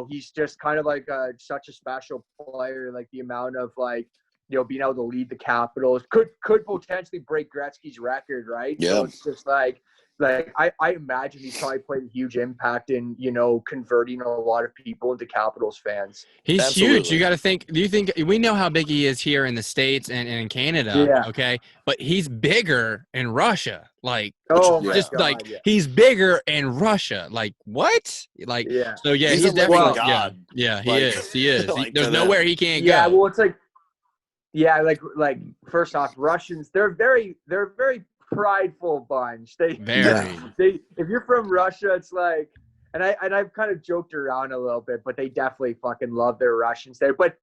he's just kind of like such a special player. Like the amount of like being able to lead the Capitals could potentially break Gretzky's record, right? Yeah. So it's just like I imagine he's probably played a huge impact in converting a lot of people into Capitals fans. He's huge. You got to think. Do you think we know how big he is here in the States and in Canada? Yeah. Okay, but he's bigger in Russia. Like, he's bigger in Russia. Like, what? Like, so he's definitely God. Yeah, he is. He is. Like, there's nowhere he can't go. Yeah, well, it's like, like first off, Russians, they're very prideful bunch. They if you're from Russia, it's like, and I've kind of joked around a little bit, but they definitely fucking love their Russians there. But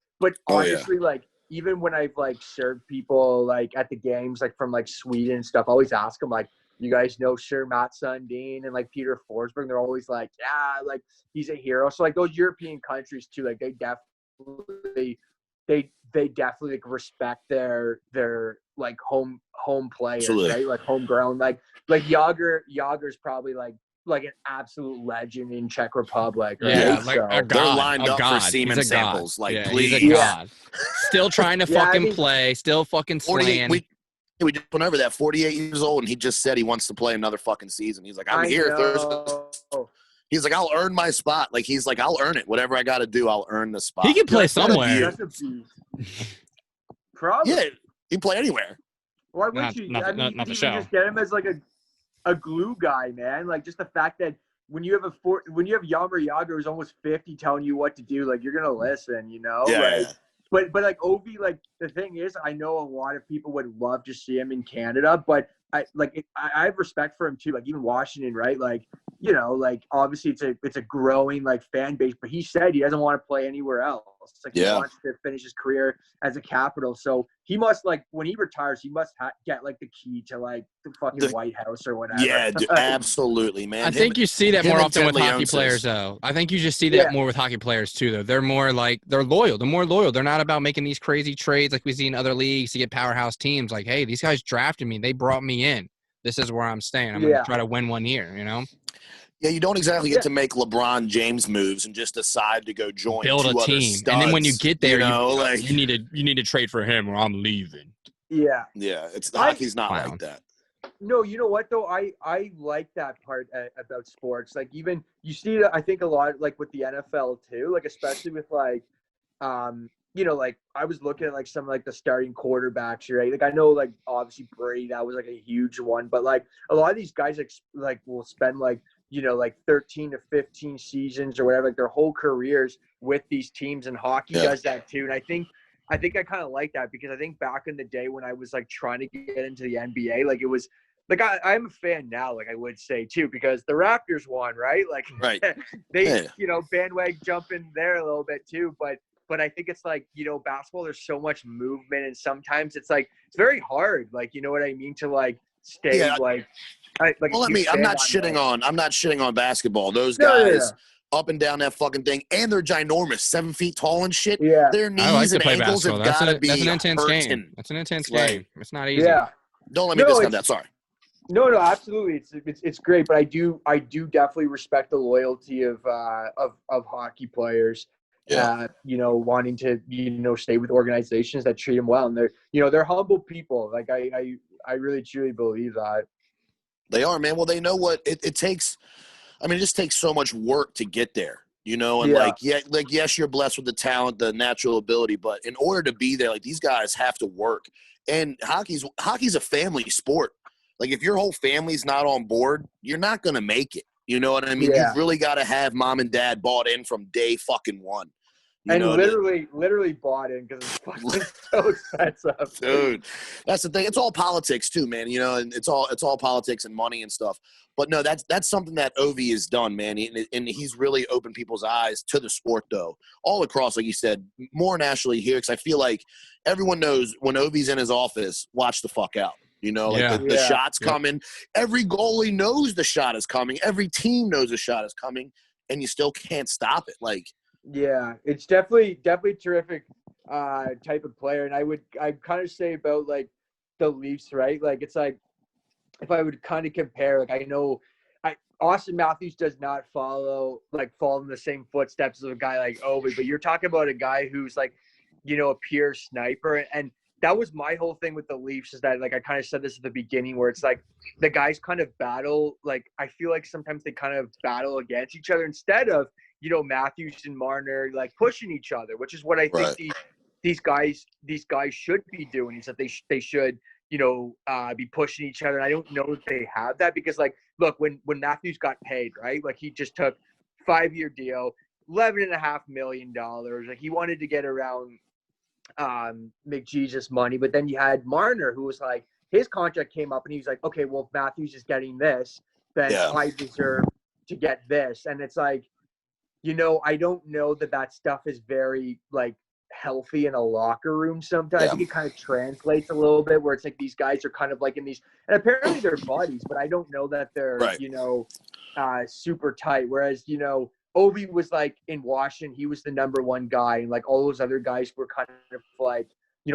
honestly, like even when I've like served people like at the games, like from like Sweden and stuff, I always ask them like, you guys know Sir Mats Sundin and like Peter Forsberg? They're always like, yeah, like he's a hero. So like those European countries too, like they definitely like respect their like home players, Absolutely. right? Like homegrown. Like Yager's probably like an absolute legend in Czech Republic, right? Yeah, like So, a god. They're lined a up god. for semen He's a god. samples. Like, yeah, please. He's a god. Still trying to fucking play. Still fucking 48. slaying. We just went over that. 48 years old, and he just said he wants to play another fucking season. He's like, I'm here Thursday. He's like, I'll earn my spot. Like, he's like, I'll earn it. Whatever I got to do, I'll earn the spot. He can play somewhere. Probably. Yeah, he can play anywhere. Why wouldn't you? I mean, you could even just get him as like a glue guy, man. Like just the fact that when you have Jaromir Jagr who's almost 50 telling you what to do, like you're gonna listen, you know? Yeah. Like, but like Ovi, like the thing is, I know a lot of people would love to see him in Canada, but I have respect for him too. Like even Washington, right? Like, you know, like obviously it's a growing like fan base, but he said he doesn't want to play anywhere else. Like he wants to finish his career as a Capital. So he must like when he retires, he must get like the key to like the fucking White House or whatever. Yeah, absolutely, man. I think you see that more often with hockey players, though. I think you just see that more with hockey players too, though. They're more like they're loyal. They're more loyal. They're not about making these crazy trades like we see in other leagues to get powerhouse teams. Like, hey, these guys drafted me. They brought me in. This is where I'm staying. I'm going to try to win 1 year, you know? Yeah, you don't exactly get to make LeBron James moves and just decide to go join build a team. Studs, and then when you get there, you know, like you need to trade for him or I'm leaving. Yeah. Yeah, hockey's not like that. No, you know what though? I like that part about sports. Like even you see I think a lot like with the NFL too, like especially with like you know, like I was looking at like some like the starting quarterbacks, right? Like I know like obviously Brady, that was like a huge one, but like a lot of these guys like will spend like, you know, like 13 to 15 seasons or whatever, like their whole careers with these teams, and hockey does that too. And I think I kind of like that because I think back in the day when I was like trying to get into the NBA, like it was like I'm a fan now, like I would say too, because the Raptors won, right? Like they you know, bandwagon jumping there a little bit too, but I think it's like, you know, basketball, there's so much movement and sometimes it's like, it's very hard. Like, you know what I mean? To like stay like I'm not shitting on basketball. Those guys up and down that fucking thing. And they're ginormous, 7 feet tall and shit. Yeah. Their knees and ankles have got to be That's an intense hurting. game. That's an intense game. It's not easy. Yeah. Don't let me discount that. Sorry. No, absolutely. It's great, but I do definitely respect the loyalty of hockey players. You know, wanting to, you know, stay with organizations that treat them well, and they're humble people. Like I really truly believe that. They are, man. Well, they know what it takes. I mean, it just takes so much work to get there, you know. And yes, you're blessed with the talent, the natural ability, but in order to be there, like these guys have to work. And hockey's a family sport. Like if your whole family's not on board, you're not gonna make it. You know what I mean? You've really got to have mom and dad bought in from day fucking one. And literally bought in because it's fucking so expensive. Dude, that's the thing. It's all politics too, man. You know, and it's all politics and money and stuff. But no, that's something that Ovi has done, man. And he's really opened people's eyes to the sport, though, all across, like you said, more nationally here. Because I feel like everyone knows when Ovi's in his office, watch the fuck out. You know, like the shot's coming. Every goalie knows the shot is coming. Every team knows the shot is coming, and you still can't stop it. Like, yeah, it's definitely terrific type of player. And I'd kind of say about like the Leafs, right? Like it's like if I would kind of compare, like I know Austin Matthews does not follow in the same footsteps of a guy like Ovi, but you're talking about a guy who's like, you know, a pure sniper. And that was my whole thing with the Leafs is that, like, I kind of said this at the beginning where it's like the guys kind of battle. Like, I feel like sometimes they kind of battle against each other instead of, you know, Matthews and Marner, like, pushing each other, which is what I think these guys should be doing is that they should, you know, be pushing each other. And I don't know if they have that because, like, look, when Matthews got paid, right, like he just took 5-year deal, $11.5 million. Like he wanted to get around McJesus money, but then you had Marner who was like, his contract came up and he was like, okay, well, if Matthews is getting this, then I deserve to get this. And it's like, you know, I don't know that stuff is very like healthy in a locker room sometimes. I think it kind of translates a little bit where it's like these guys are kind of like in these, and apparently they're buddies, but I don't know that they're, super tight. Whereas, Ovi was like in Washington, he was the number one guy, and like all those other guys were kind of like,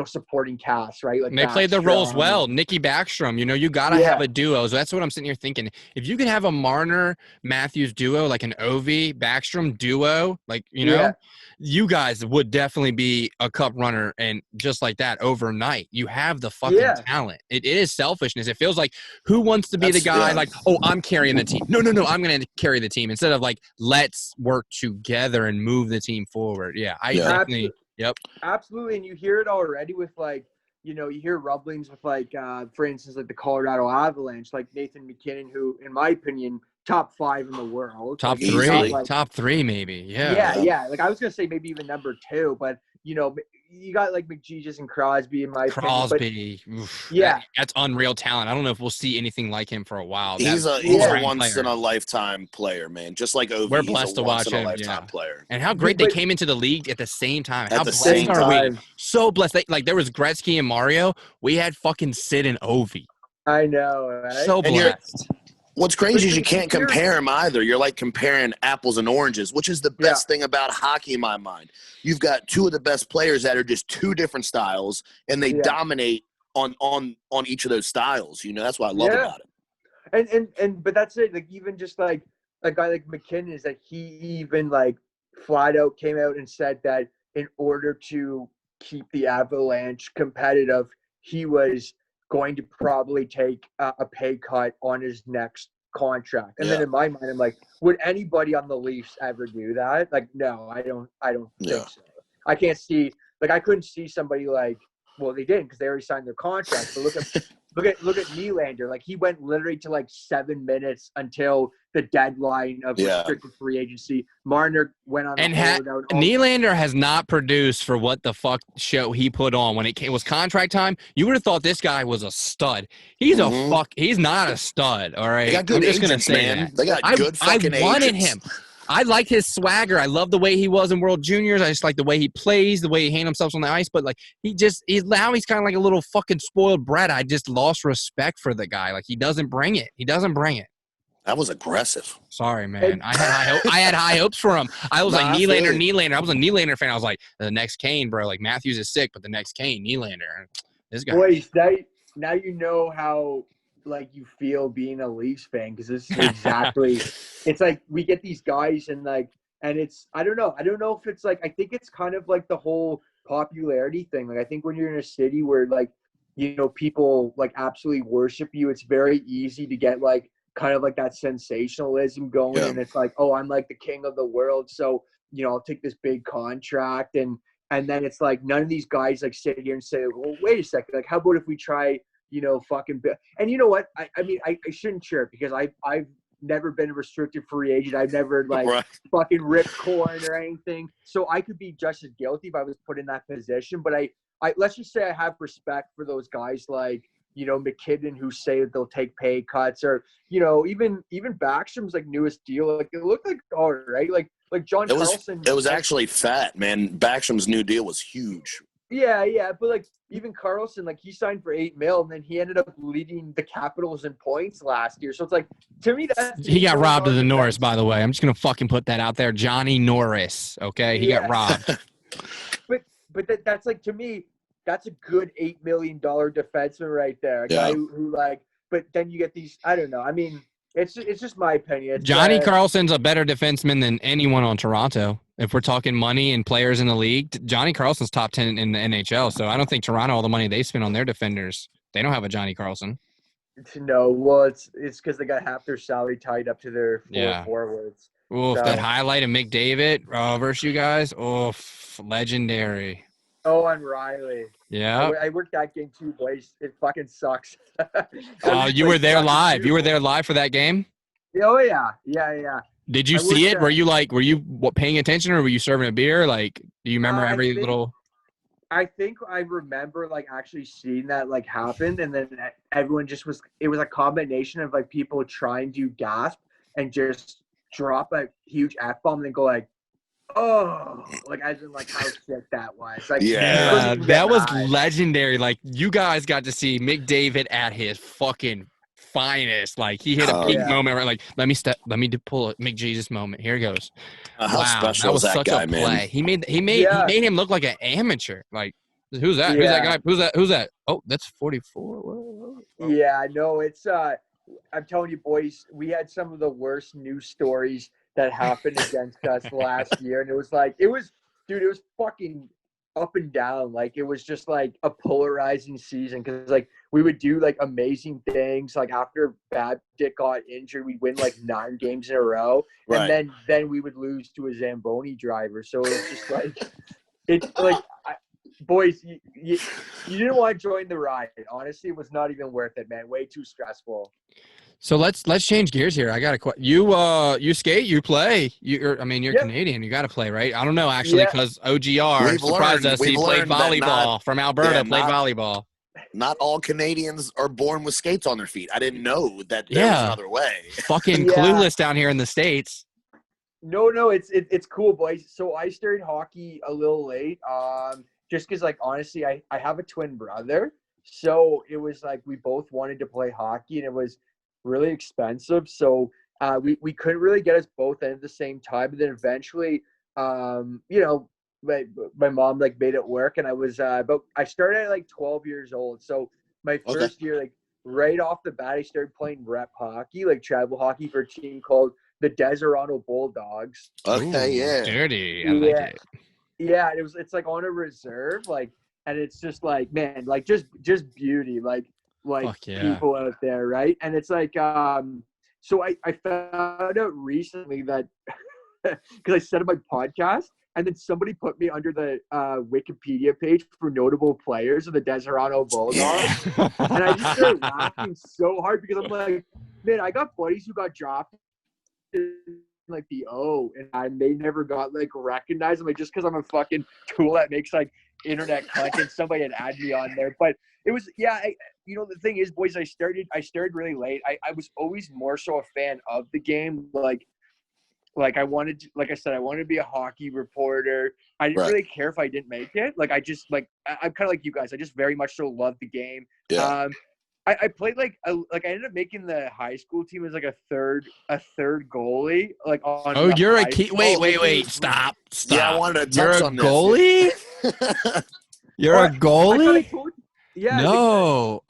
supporting cast, right? Like and they played their roles well. Nicky Backstrom, you got to have a duo. So that's what I'm sitting here thinking. If you can have a Marner-Matthews duo, like an Ovi-Backstrom duo, like, you guys would definitely be a cup runner, and just like that overnight. You have the fucking talent. It is selfishness. It feels like, who wants to be the guy like, oh, I'm carrying the team. No, I'm going to carry the team, instead of like, let's work together and move the team forward. Yeah, I definitely – Yep. Absolutely. And you hear it already with like, you hear rumblings with like, for instance, like the Colorado Avalanche, like Nathan McKinnon, who, in my opinion, top 5 in the world. Top 3, top 3 maybe. Yeah. Like I was going to say maybe even number 2, but you got like McGeeges and Crosby in my Crosby. opinion. But, that's unreal talent. I don't know if we'll see anything like him for a while. He's a once in a lifetime player, man. Just like Ovi, we're blessed to watch him. Lifetime player. And how great they came into the league at the same time. How blessed are we? So blessed. Like there was Gretzky and Mario. We had fucking Sid and Ovi. I know. Right? So blessed. What's crazy is you can't compare them either. You're like comparing apples and oranges, which is the best thing about hockey in my mind. You've got 2 of the best players that are just 2 different styles, and they dominate on each of those styles. That's what I love about it. But that's it. Like even just like a guy like McKinnon is that he even like flat out came out and said that in order to keep the Avalanche competitive, he was going to probably take a pay cut on his next contract. And then in my mind, I'm like, would anybody on the Leafs ever do that? Like, no, I don't think so. I can't see, like, I couldn't see somebody like, well, they didn't because they already signed their contract. But look at Nylander. Like, he went literally to like 7 minutes until the deadline of restricted free agency. Marner went on. And Nylander has not produced for what the fuck show he put on when it was contract time. You would have thought this guy was a stud. He's He's not a stud. All right. They got good I'm just agents, gonna say man. that. They got good fucking agents. I wanted him. I like his swagger. I love the way he was in World Juniors. I just like the way he plays, the way he handles himself on the ice. But like he's kind of like a little fucking spoiled brat. I just lost respect for the guy. Like he doesn't bring it. That was aggressive. Sorry, man. I had high hopes for him. I was like Nylander. I was a Nylander fan. I was like, the next Kane, bro. Like Matthews is sick, but the next Kane, Nylander. This guy. Boys, now you know how like you feel being a Leafs fan, because this is exactly. It's like we get these guys and it's I don't know if it's like, I think it's kind of like the whole popularity thing. Like I think when you're in a city where like people like absolutely worship you, it's very easy to get like kind of like that sensationalism going, and it's like, oh, I'm like the king of the world, so I'll take this big contract, and then it's like none of these guys like sit here and say, well, wait a second, like how about if we try fucking and you know what, I mean I shouldn't share it because I've never been a restricted free agent. I've never like fucking ripped corn or anything, so I could be just as guilty if I was put in that position. But I let's just say I have respect for those guys like McKinnon, who say that they'll take pay cuts, or even Backstrom's like newest deal, like it looked like all right, like John Carlson. It was actually fat, man. Backstrom's new deal was huge. Yeah, but like even Carlson, like he signed for $8 million, and then he ended up leading the Capitals in points last year. So it's like, to me, he got robbed of the Norris. By the way, I'm just gonna fucking put that out there, Johnny Norris. Okay, he got robbed. But that's like, to me, that's a good $8 million defenseman right there. A guy who like, but then you get these. I don't know. I mean, it's just my opinion. Johnny Carlson's a better defenseman than anyone on Toronto. If we're talking money and players in the league, Johnny Carlson's top 10 in the NHL. So I don't think Toronto, all the money they spend on their defenders, they don't have a Johnny Carlson. No, well, it's because they got half their salary tied up to their forwards. Oof, so. That highlight of McDavid versus you guys, legendary. Oh, and Riley. Yeah. I worked that game too, boys. It fucking sucks. You were there live. You were there live for that game? Oh, yeah. Did you see it? Were you paying attention, or were you serving a beer? Like, do you remember every little? I think I remember like actually seeing that like happened, and then everyone just was. It was a combination of like people trying to gasp and just drop a huge F-bomb and then go like, Oh, like as in like how sick that was. Like, Yeah. That was legendary. Like you guys got to see McDavid at his fucking finest. Like he hit a peak moment, right? Like let me pull a McJesus moment. Here it goes. How Wow, special that is was that such guy, a play. man? He made him look like an amateur. Like who's that? Who's that guy? Who's that? Oh, that's 44. Whoa. Yeah, no, it's I'm telling you, boys, we had some of the worst news stories that happened against us last year, and it was fucking up and down. Like it was just like a polarizing season because like we would do like amazing things. Like after Babdick got injured, we'd win like 9 games in a row, Right. and then we would lose to a Zamboni driver. So it was just like it's like. Boys, you didn't want to join the ride. Honestly, it was not even worth it, man. Way too stressful. So let's change gears here. I got a question. You skate, you play. You're Canadian. You got to play, right? I don't know actually because OGR surprised us. He played volleyball from Alberta. Played volleyball. Not all Canadians are born with skates on their feet. I didn't know that there was another way. Fucking clueless down here in the States. No, it's cool, boys. So I started hockey a little late. Just because, like, honestly, I have a twin brother. So it was like we both wanted to play hockey, and it was really expensive. So we couldn't really get us both in at the same time. But then eventually, my mom, like, made it work. And I was I started at, like, 12 years old. So my first year, like, right off the bat, I started playing rep hockey, like travel hockey for a team called the Toronto Bulldogs. Okay, yeah. Dirty. I like it. Yeah, it's like on a reserve, like, and it's just like, man, like just beauty, like people out there, right? And it's like, so I found out recently that because I set up my podcast, and then somebody put me under the Wikipedia page for notable players of the Toronto Bulldogs, and I just started laughing so hard because I'm like, man, I got buddies who got drafted like the O, and they never got like recognized. I'm like, just because I'm a fucking tool that makes like internet content, somebody had added me on there. But it was the thing is, boys, I started really late. I was always more so a fan of the game. Like I wanted to, like I said, I wanted to be a hockey reporter. I didn't really care if I didn't make it. Like I just I'm kind of like you guys. I just very much so love the game. Yeah. I played I ended up making the high school team as like a third goalie. Like on. Oh, you're a key. Wait! Stop! Yeah, I wanted to touch on goalie. You're a goalie. No.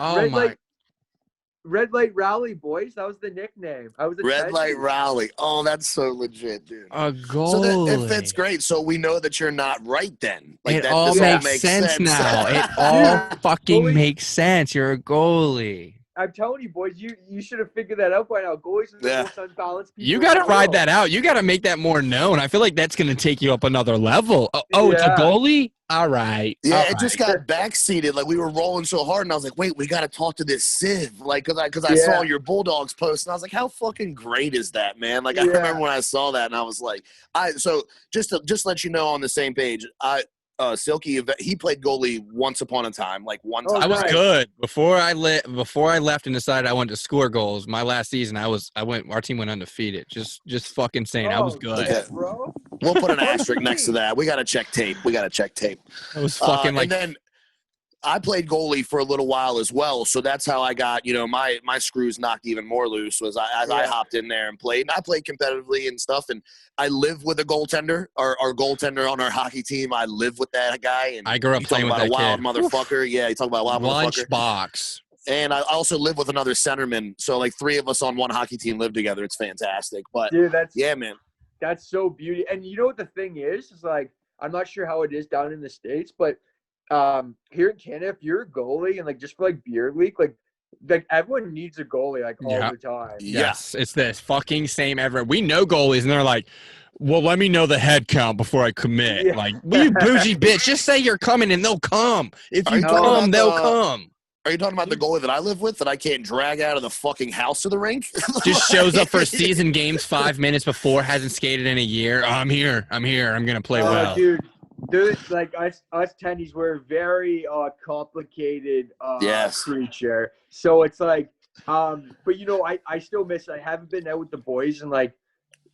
Red Light Rowley, boys. That was the nickname. I was a Red Light Rowley. Oh, that's so legit, dude. A goalie. So that's great. So we know that you're not right then. Like it that, all makes sense now. It all fucking makes sense. You're a goalie. I'm telling you, boys, you should have figured that out by now. Goalies are the most unbalanced people. You got to ride that out. You got to make that more known. I feel like that's going to take you up another level. It's a goalie? All right. Yeah, it just got backseated. Like we were rolling so hard, and I was like, "Wait, we got to talk to this Civ." Like, because I saw your Bulldogs post, and I was like, "How fucking great is that, man?" Like, I remember when I saw that, and I was like, So just to let you know, on the same page, Silky, he played goalie once upon a time, like one time. I was good before I left and decided I wanted to score goals. My last season, our team went undefeated. Just fucking saying, I was good. Okay. Bro. We'll put an asterisk next to that. We got to check tape. I was fucking and then I played goalie for a little while as well, so that's how I got, my screws knocked even more loose. Was I hopped in there and played. And I played competitively and stuff, and I live with a goaltender. Our goaltender on our hockey team, I live with that guy. And I grew up playing with that wild kid. Motherfucker. Yeah, you talk about a wild motherfucker. Lunchbox. And I also live with another centerman, so like 3 of us on one hockey team live together. It's fantastic. But dude, man. That's so beauty. And you know what the thing is like, I'm not sure how it is down in the States, but here in Canada, if you're a goalie and like just for like beer league, like everyone needs a goalie like all the time. Yes, it's this fucking same ever. We know goalies, and they're like, "Well, let me know the head count before I commit." Yeah. Like, you bougie bitch, just say you're coming, and they'll come. If you come, they'll come. Are you talking about the goalie that I live with that I can't drag out of the fucking house to the rink? Just shows up for season games 5 minutes before, hasn't skated in a year. I'm here. I'm gonna play well. Dude, like us tennies, we're a very complicated creature. So it's like, but I still miss it. I haven't been out with the boys in like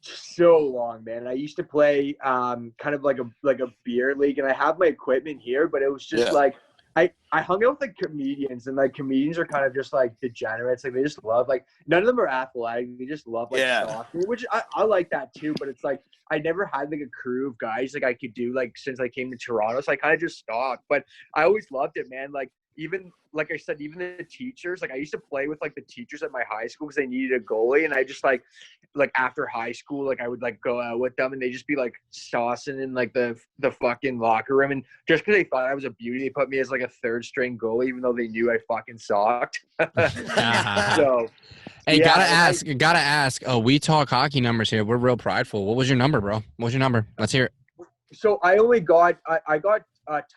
so long, man. I used to play kind of like a beer league, and I have my equipment here, but it was just like I hung out with like comedians, and like comedians are kind of just like degenerates. Like they just love like none of them are athletic. They just love like soccer, which I like that too. But it's like I never had like a crew of guys like I could do like since I came to Toronto. So I kind of just stopped. But I always loved it, man. Like even like I said, even the teachers, like I used to play with like the teachers at my high school because they needed a goalie, and I just like after high school, like I would like go out with them, and they just be like saucing in like the fucking locker room, and just because they thought I was a beauty, they put me as like a third string goalie, even though they knew I fucking sucked. So, hey, gotta ask. Oh, we talk hockey numbers here. We're real prideful. What was your number, bro? What was your number? Let's hear it. So I only got I got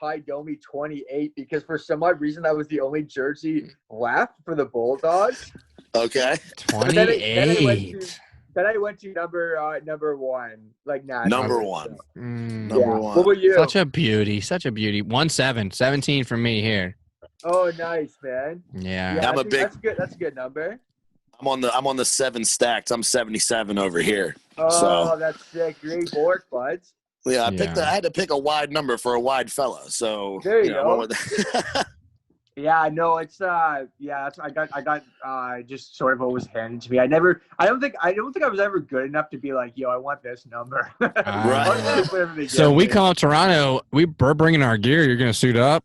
Ty Domi 28 because for some odd reason that was the only jersey left for the Bulldogs. Okay. 28. Then I went to number one, like number one. So. Number one. What about you? Such a beauty. 17 for me here. Oh, nice, man. Yeah. That's good. That's a good number. I'm on the 7 stacked. I'm 77 over here. Oh, that's sick. Great board, buds. Yeah, I had to pick a wide number for a wide fella. So there you go. Yeah, no, it's I got just sort of what was handed to me. I don't think I was ever good enough to be like, yo, I want this number. Right. So we come up Toronto, we're bringing our gear. You're gonna suit up,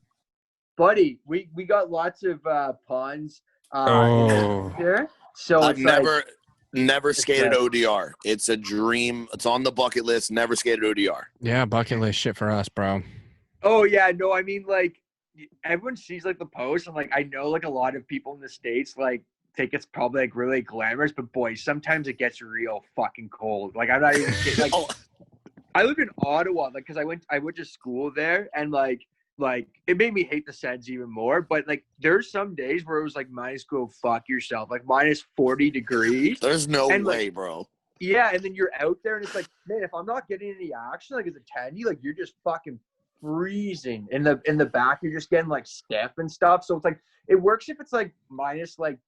buddy. We got lots of ponds here. So I've never skated ODR. It's a dream. It's on the bucket list. Never skated ODR. Yeah, bucket list shit for us, bro. Oh yeah, no, I mean like everyone sees like the post, and like I know like a lot of people in the States like think it's probably like really glamorous, but boy, sometimes it gets real fucking cold. Like I'm not even kidding. Like I live in Ottawa, like because I went to school there, and like it made me hate the Sens even more. But like there's some days where it was like minus go fuck yourself, like minus 40 degrees. There's no way, like, bro. Yeah, and then you're out there, and it's like, man, if I'm not getting any action, like as a tendy, like you're just fucking freezing in the back. You're just getting like stiff and stuff. So it's like it works if it's like minus like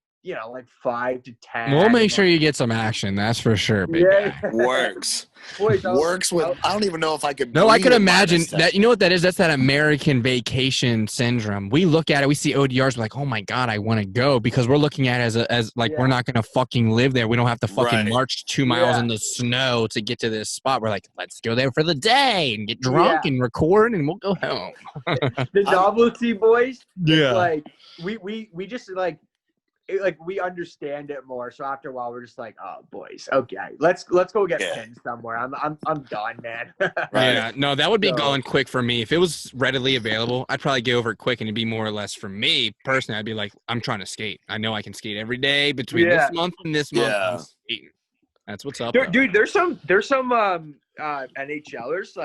5 to 10. We'll make sure you get some action. That's for sure, big guy. Works. Boys, works with. I don't even know if I could. No, I could imagine that. You know what that is? That's that American vacation syndrome. We look at it, we see ODRs, we're like, oh my god, I want to go, because we're looking at it as we're not gonna fucking live there. We don't have to fucking march 2 miles in the snow to get to this spot. We're like, let's go there for the day and get drunk and record, and we'll go home. The novelty, boys. Yeah. Like we just like we understand it more. So after a while, we're just like, oh, boys, okay, let's go get pinned somewhere. I'm done, man. Right. Yeah, no, that would be going quick for me. If it was readily available, I'd probably get over it quick, and it'd be more or less for me personally. I'd be like, I'm trying to skate. I know I can skate every day between this month and this month. I'm skating. That's what's up, dude. There's some NHLers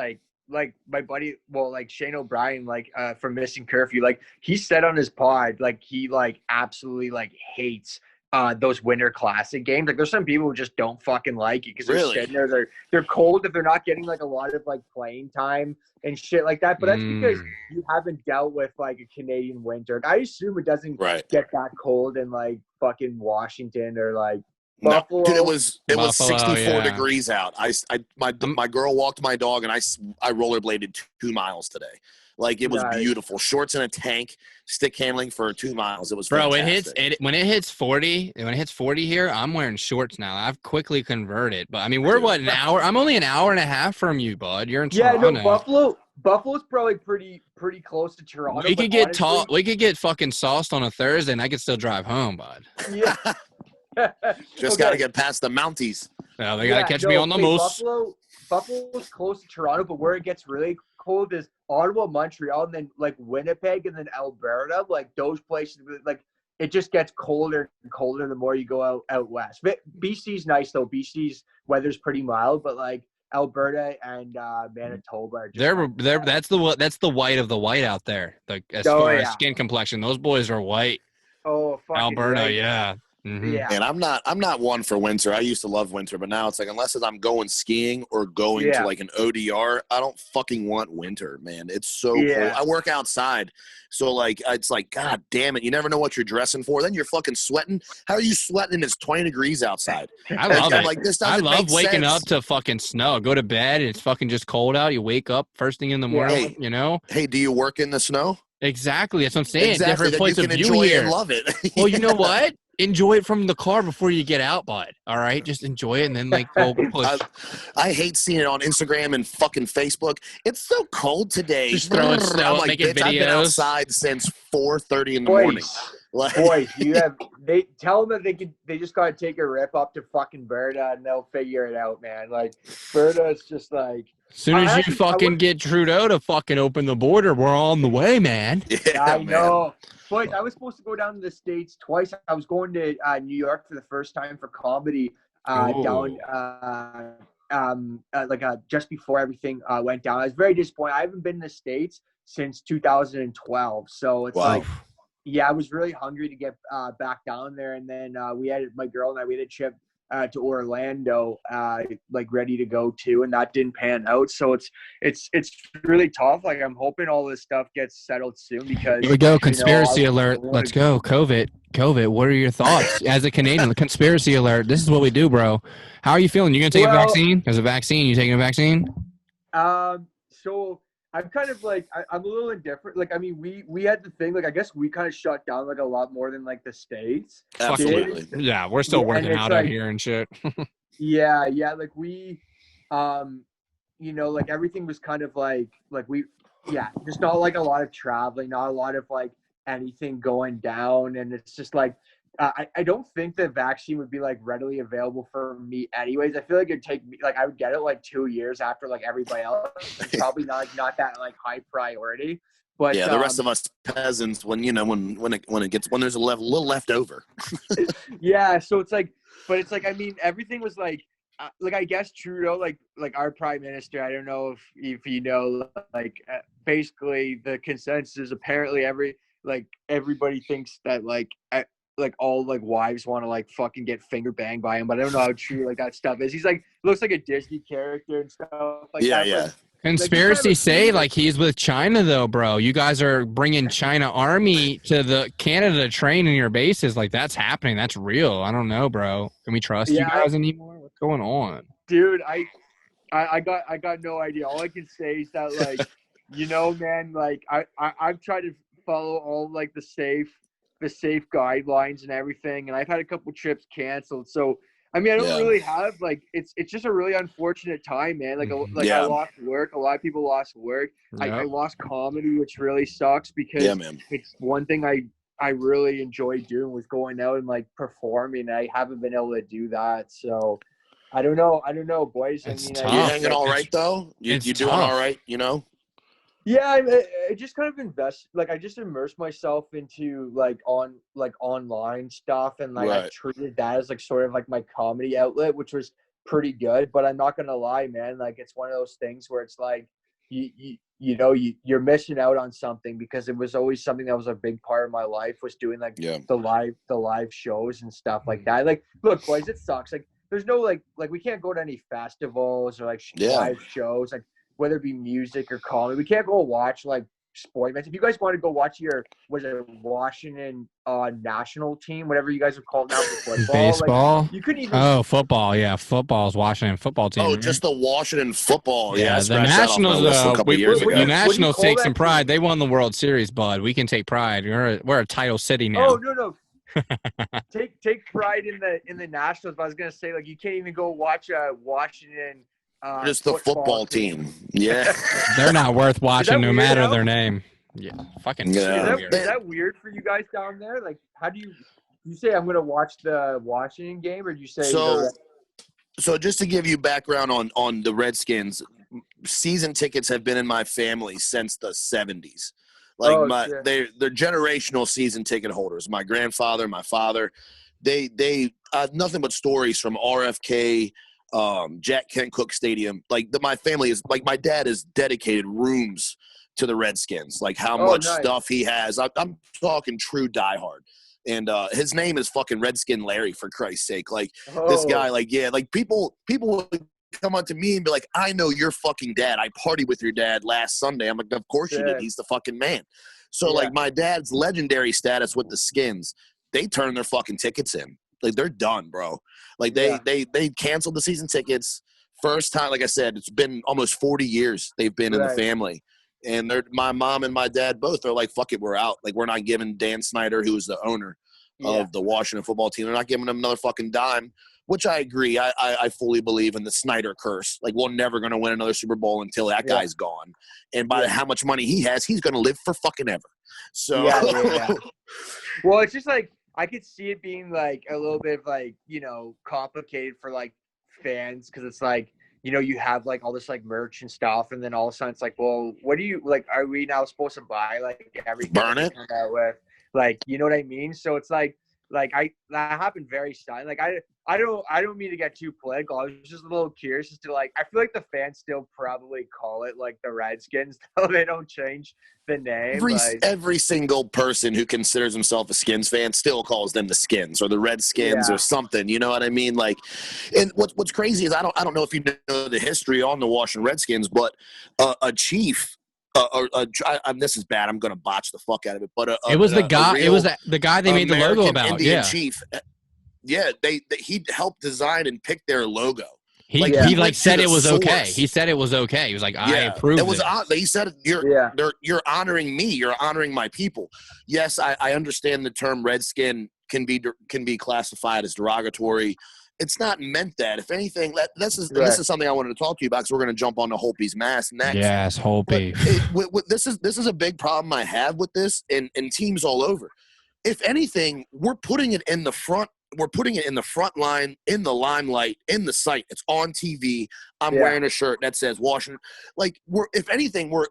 like my buddy, like Shane O'Brien, like from Missing Curfew, like he said on his pod, like he like absolutely like hates those Winter Classic games. Like there's some people who just don't fucking like it because they're sitting there, they're cold if they're not getting like a lot of like playing time and shit like that. But that's because you haven't dealt with like a Canadian winter. I assume it doesn't get that cold in like fucking Washington or like Buffalo. No, dude, it was 64 degrees out. My girl walked my dog, and I rollerbladed 2 miles today. Like it was beautiful. Shorts in a tank, stick handling for 2 miles. It was fantastic. When it hits 40 here, I'm wearing shorts now. I've quickly converted. But I mean, we're an hour? I'm only an hour and a half from you, bud. You're in Toronto. Yeah, no, Buffalo's probably pretty close to Toronto. We could get we could get fucking sauced on a Thursday, and I could still drive home, bud. Yeah. Just got to get past the Mounties. Well, they got to catch me on the moose. Buffalo's close to Toronto, but where it gets really cold is Ottawa, Montreal, and then like Winnipeg, and then Alberta. Like those places, like it just gets colder and colder the more you go out west. BC's nice though. BC's weather's pretty mild, but like Alberta and Manitoba are just that's the white of the white out there. As far as skin complexion, those boys are white. Oh, fucking Alberta, right. yeah. Yeah. And I'm not one for winter. I used to love winter, but now it's like unless I'm going skiing or going to like an ODR, I don't fucking want winter, man. It's so cold. I work outside, so like it's like God damn it, you never know what you're dressing for. Then you're fucking sweating. How are you sweating and it's 20 degrees outside? I love it. Like, this I doesn't love make waking sense. up to fucking snow. Go to bed, it's fucking just cold out. You wake up first thing in the morning, you know? Hey, do you work in the snow? Exactly. That's what I'm saying. Exactly. Different points you of can view enjoy here. it and love it. Well, you know what? Enjoy it from the car before you get out, bud. All right? Just enjoy it and then, like, go push. I hate seeing it on Instagram and fucking Facebook. It's so cold today. Just throwing snow, I'm like, making bitch, I've been videos. outside since 4:30 in the morning. Like, boys, they tell them that they just gotta take a rip up to fucking Berta and they'll figure it out, man. Like, Berta's just like, as soon as you fucking get Trudeau to fucking open the border, we're on the way, man. Yeah, I know. Boys, I was supposed to go down to the States twice. I was going to New York for the first time for comedy down just before everything went down. I was very disappointed. I haven't been in the States since 2012. So it's like, yeah, I was really hungry to get back down there. And then my girl and I, we had a trip to Orlando, like ready to go too, and that didn't pan out. So it's really tough. Like, I'm hoping all this stuff gets settled soon because here we go. Conspiracy alert. Let's go. COVID. What are your thoughts as a Canadian? The conspiracy alert. This is what we do, bro. How are you feeling? You gonna take a vaccine? There's a vaccine. You taking a vaccine? So I'm kind of like, I'm a little indifferent. Like, I mean, we had the thing, like, I guess we kind of shut down like a lot more than like the States. Absolutely. Yeah, we're still working out here and shit. yeah. Like we, like everything was kind of like just not like a lot of traveling, not a lot of like anything going down. And it's just like, I don't think the vaccine would be like readily available for me anyways. I feel like it'd take me, like, I would get it like 2 years after like everybody else. It's probably not that like high priority. But yeah, the rest of us peasants, when there's a little left over. Yeah, so it's like, but it's like, I mean, everything was like I guess Trudeau, like our prime minister, I don't know if you know, like basically the consensus, apparently everybody thinks that like all like wives want to like fucking get finger banged by him, but I don't know how true like that stuff is. He's like looks like a Disney character and stuff like that. Yeah. Like, Conspiracy say like he's with China though, bro. You guys are bringing China army to the Canada to train in your bases. Like, that's happening. That's real. I don't know, bro. Can we trust you guys anymore? What's going on, dude? I got no idea. All I can say is that like man, like I've tried to follow all like the safe guidelines and everything, and I've had a couple trips canceled. So I mean, I don't really have like it's just a really unfortunate time, man. Like I lost work. A lot of people lost work. Yep. I lost comedy, which really sucks because it's one thing I really enjoyed doing was going out and like performing. I haven't been able to do that, so I don't know, boys. It's I mean, you hanging all right though? You doing all right? Yeah, I just kind of I just immersed myself into like online stuff, and like I treated that as like sort of like my comedy outlet, which was pretty good. But I'm not gonna lie, man, like it's one of those things where it's like you're missing out on something, because it was always something that was a big part of my life, was doing like the live shows and stuff like that. Like, look, boys, it sucks. Like, there's no like we can't go to any festivals or like live shows, like whether it be music or comedy. We can't go watch like sport events. If you guys want to go watch your Washington national team, whatever you guys are called now for football, baseball. Like, you couldn't even football. Yeah, football's Washington football team. Oh, just the Washington football. Yeah, the Nationals. The Nationals take some pride. They won the World Series, bud. We can take pride. We're a title city now. Oh no. take pride in the Nationals. But I was gonna say, like, you can't even go watch Washington. Just the football team. Yeah. They're not worth watching no matter their name. Yeah. Fucking weird. Is that weird for you guys down there? Like, how do you say I'm going to watch the Washington game, or do you say So just to give you background on the Redskins, season tickets have been in my family since the 70s. Like they're generational season ticket holders. My grandfather, my father, they nothing but stories from RFK, Jack Kent Cooke Stadium. Like my family is like, my dad has dedicated rooms to the Redskins. Like how much stuff he has. I'm talking true diehard. And his name is fucking Redskin Larry, for Christ's sake. Like, this guy, like, yeah, like people would come up to me and be like, I know your fucking dad. I partied with your dad last Sunday. I'm like, of course you did. He's the fucking man. So, like, my dad's legendary status with the Skins, they turn their fucking tickets in. Like, they're done, bro. Like, they canceled the season tickets. First time, like I said, it's been almost 40 years they've been in the family. And my mom and my dad both are like, fuck it, we're out. Like, we're not giving Dan Snyder, who is the owner of the Washington football team, they're not giving him another fucking dime, which I agree. I fully believe in the Snyder curse. Like, we're never going to win another Super Bowl until that guy's gone. And by how much money he has, he's going to live for fucking ever. So, well, it's just like, I could see it being like a little bit of like, you know, complicated for like fans, because it's like, you know, you have like all this like merch and stuff, and then all of a sudden it's like, well, what do you like? Are we now supposed to buy like everything? Burn it? With, like, you know what I mean? So it's like that happened very sudden. Like, I don't mean to get too political. I was just a little curious as to like, I feel like the fans still probably call it like the Redskins, though they don't change the name. Every single person who considers himself a Skins fan still calls them the Skins or the Redskins or something. You know what I mean? Like, and what's crazy is I don't know if you know the history on the Washington Redskins, but a chief. This is bad. I'm gonna botch the fuck out of it. But it was the guy. It was the guy they made the logo about. Indian chief. Yeah, he helped design and pick their logo. He said it was okay. He said it was okay. He was like, I approve. It was. He said, you're honoring me. You're honoring my people. Yes, I understand the term Redskin can be classified as derogatory. It's not meant that. If anything, this is something I wanted to talk to you about, because we're going to jump onto Holtby's mask next. Yes, Holtby. This is a big problem I have with this, and teams all over. If anything, we're putting it in the front. We're putting it in the front line, in the limelight, in the site. It's on TV. I'm wearing a shirt that says Washington. Like, if anything, we're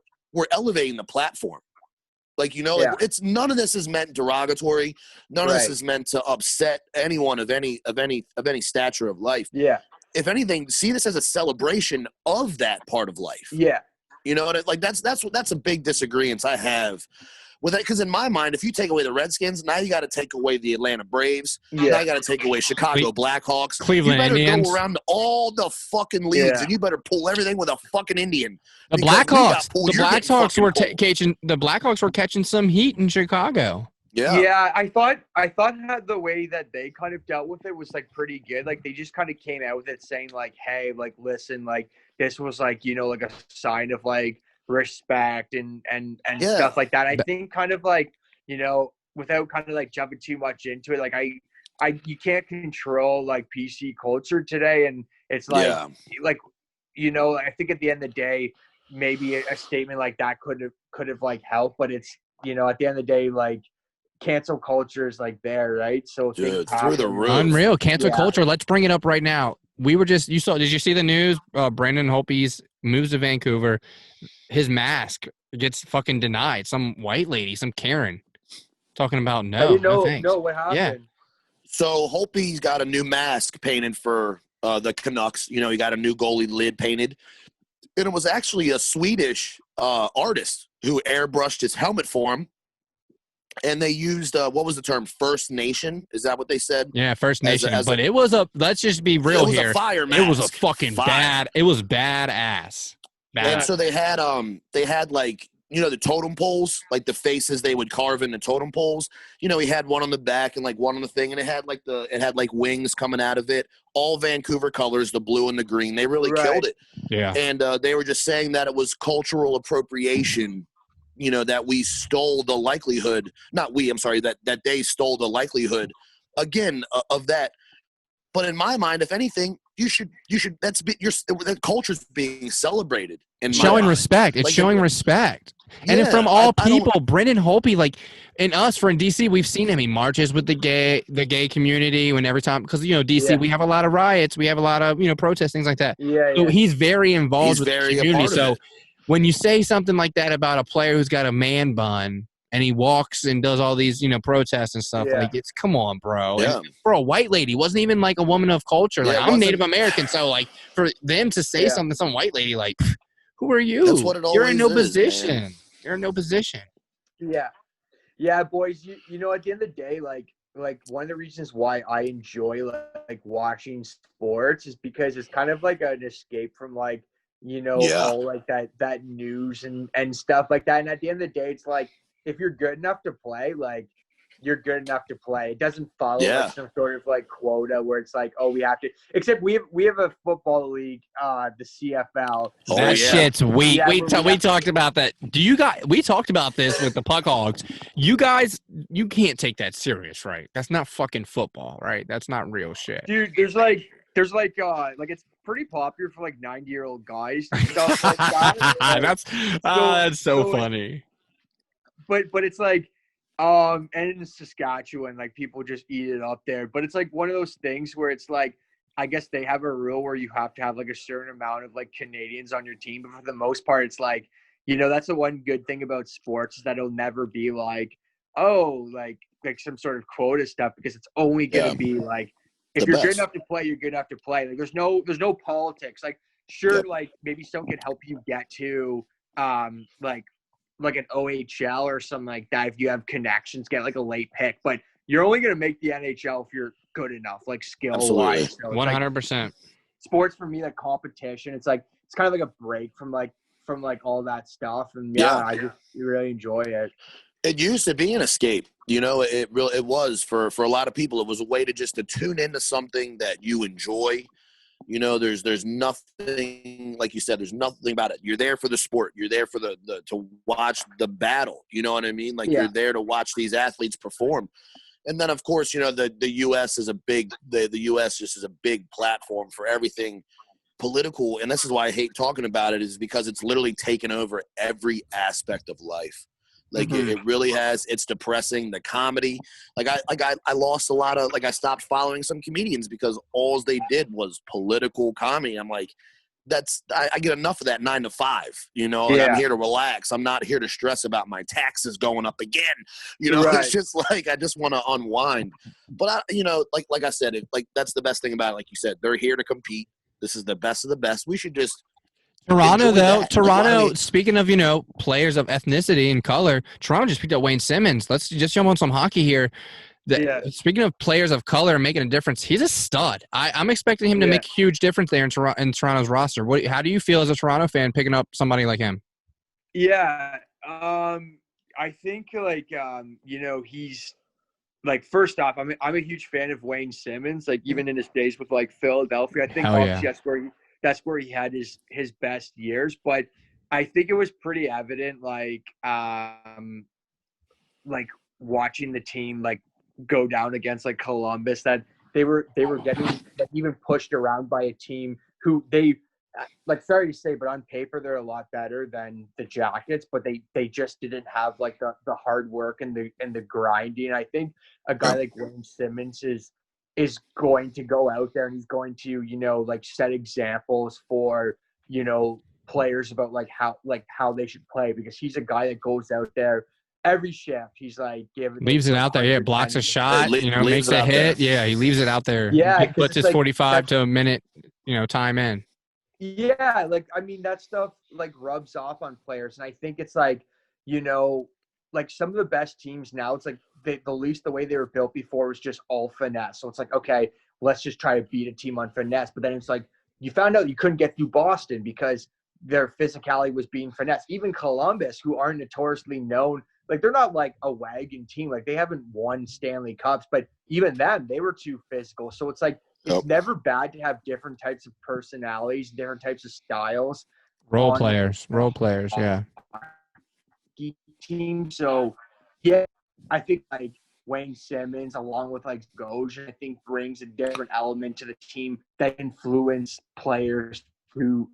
elevating the platform. Like, you know, it's none of this is meant derogatory. None of this is meant to upset anyone of any stature of life. Yeah. If anything, see this as a celebration of that part of life. Yeah. You know, like that's a big disagreement I have with that, because in my mind, if you take away the Redskins, now you got to take away the Atlanta Braves. Yeah. Now you got to take away Chicago Blackhawks. Cleveland Indians. You better Indians. go around to all the fucking leagues, and you better pull everything with a fucking Indian. The Blackhawks. The Blackhawks were catching some heat in Chicago. Yeah, I thought the way that they kind of dealt with it was like pretty good. Like, they just kind of came out with it saying like, hey, like, listen, like, this was like, you know, like a sign of like respect and stuff like that. I think kind of like, you know, without kind of like jumping too much into it, like you can't control like PC culture today, and it's like like, you know, I think at the end of the day, maybe a statement like that could have like helped, but it's, you know, at the end of the day, like, cancel culture is like there, right? So dude, through the roof. Unreal cancel culture. Let's bring it up right now. Did you see the news? Brandon Holtby moves to Vancouver. His mask gets fucking denied. Some white lady, some Karen, talking about no thanks. No, what happened? Yeah. So Holtby's got a new mask painted for the Canucks. You know, he got a new goalie lid painted. And it was actually a Swedish artist who airbrushed his helmet for him. And they used, what was the term? First Nation? Is that what they said? Yeah, First Nation. Let's just be real here. It was a fire mask. It was a fucking bad. It was badass. And so they had like, you know, the totem poles, like the faces they would carve in the totem poles. You know, he had one on the back and like one on the thing, and it had like wings coming out of it. All Vancouver colors, the blue and the green. They really killed it. Yeah. And they were just saying that it was cultural appropriation. You know, that we stole the likelihood, that they stole the likelihood again of that. But in my mind, if anything, that culture's being celebrated and showing respect. It's like, showing respect. And from all people, Brendan Holtby, like, in DC, we've seen him. He marches with the gay community when every time, because, you know, DC, we have a lot of riots, we have a lot of, you know, protests, things like that. So he's very involved with the community. So when you say something like that about a player who's got a man bun and he walks and does all these, you know, protests and stuff, like, it's, come on, bro. Yeah. And for a white lady, wasn't even like a woman of culture. Like, I'm Native American, so like for them to say something to some white lady, like, who are you? That's what it always You're in no is, position. Man. You're in no position. Yeah, boys. You know, at the end of the day, like, one of the reasons why I enjoy like watching sports is because it's kind of like an escape from like, all like that news and stuff like that. And at the end of the day, it's like, if you're good enough to play, like, you're good enough to play. It doesn't follow like some sort of like quota where it's like, oh, we have to. Except we have a football league, the CFL. That shit's weak. We talked about that. We talked about this with the Puck Hogs. You guys, you can't take that serious, right? That's not fucking football, right? That's not real shit. Dude, there's it's pretty popular for like 90-year-old guys and stuff like that. That's so funny. But it's like, and in Saskatchewan, like people just eat it up there. But it's like one of those things where it's like, I guess they have a rule where you have to have like a certain amount of like Canadians on your team. But for the most part, it's like, that's the one good thing about sports is that it'll never be like, oh, like some sort of quota stuff, because it's only going to be like, if you're good enough to play, you're good enough to play. Like there's no politics. Like sure, like maybe someone could help you get to like an OHL or something like that if you have connections, get like a late pick. But you're only going to make the NHL if you're good enough, like skill-wise. So 100%. Like, sports for me, like competition, it's like it's kind of like a break from all that stuff. And I just really enjoy it. It used to be an escape. It was for a lot of people. It was a way to tune into something that you enjoy. There's nothing, like you said, there's nothing about it. You're there for the sport. You're there for to watch the battle. You know what I mean? Like you're there to watch these athletes perform. And then of course, the US is the US just is a big platform for everything political. And this is why I hate talking about it, is because it's literally taken over every aspect of life. Like it really has. It's depressing. The comedy, I lost a lot of, I stopped following some comedians because all they did was political comedy. I'm like, I get enough of that 9 to 5. I'm here to relax. I'm not here to stress about my taxes going up again. Right. It's just like I just want to unwind. But like I said, that's the best thing about it. Like you said, they're here to compete. This is the best of the best. We should just. Toronto, speaking of, players of ethnicity and color, Toronto just picked up Wayne Simmons. Let's just jump on some hockey here. Speaking of players of color and making a difference, he's a stud. I'm expecting him to make a huge difference there in Toronto's roster. How do you feel as a Toronto fan picking up somebody like him? Yeah, I think he's like, first off, I'm a huge fan of Wayne Simmons. Like even in his days with like Philadelphia, I think obviously that's where he had his best years. But I think it was pretty evident, like watching the team like go down against like Columbus, that they were getting even pushed around by a team who they, like, sorry to say, but on paper they're a lot better than the Jackets, but they just didn't have like the hard work and the grinding. I think a guy like Wayne Simmons is going to go out there and he's going to, like set examples for, players about how they should play, because he's a guy that goes out there every shift. He's like leaves it out there. Yeah, blocks a shot, makes a hit. There. Yeah, he leaves it out there. Yeah, he puts his 45 to a minute, time in. Yeah, that stuff like rubs off on players, and I think it's like, like some of the best teams now, it's like the least the way they were built before was just all finesse. So it's like, okay, let's just try to beat a team on finesse. But then it's like you found out you couldn't get through Boston because their physicality was being finessed. Even Columbus, who are notoriously known, like they're not like a wagon team. Like they haven't won Stanley Cups, but even then they were too physical. So it's like, it's never bad to have different types of personalities, different types of styles. Role players, yeah. Team. So, yeah, I think like Wayne Simmons, along with like Goj, I think brings a different element to the team that influence players to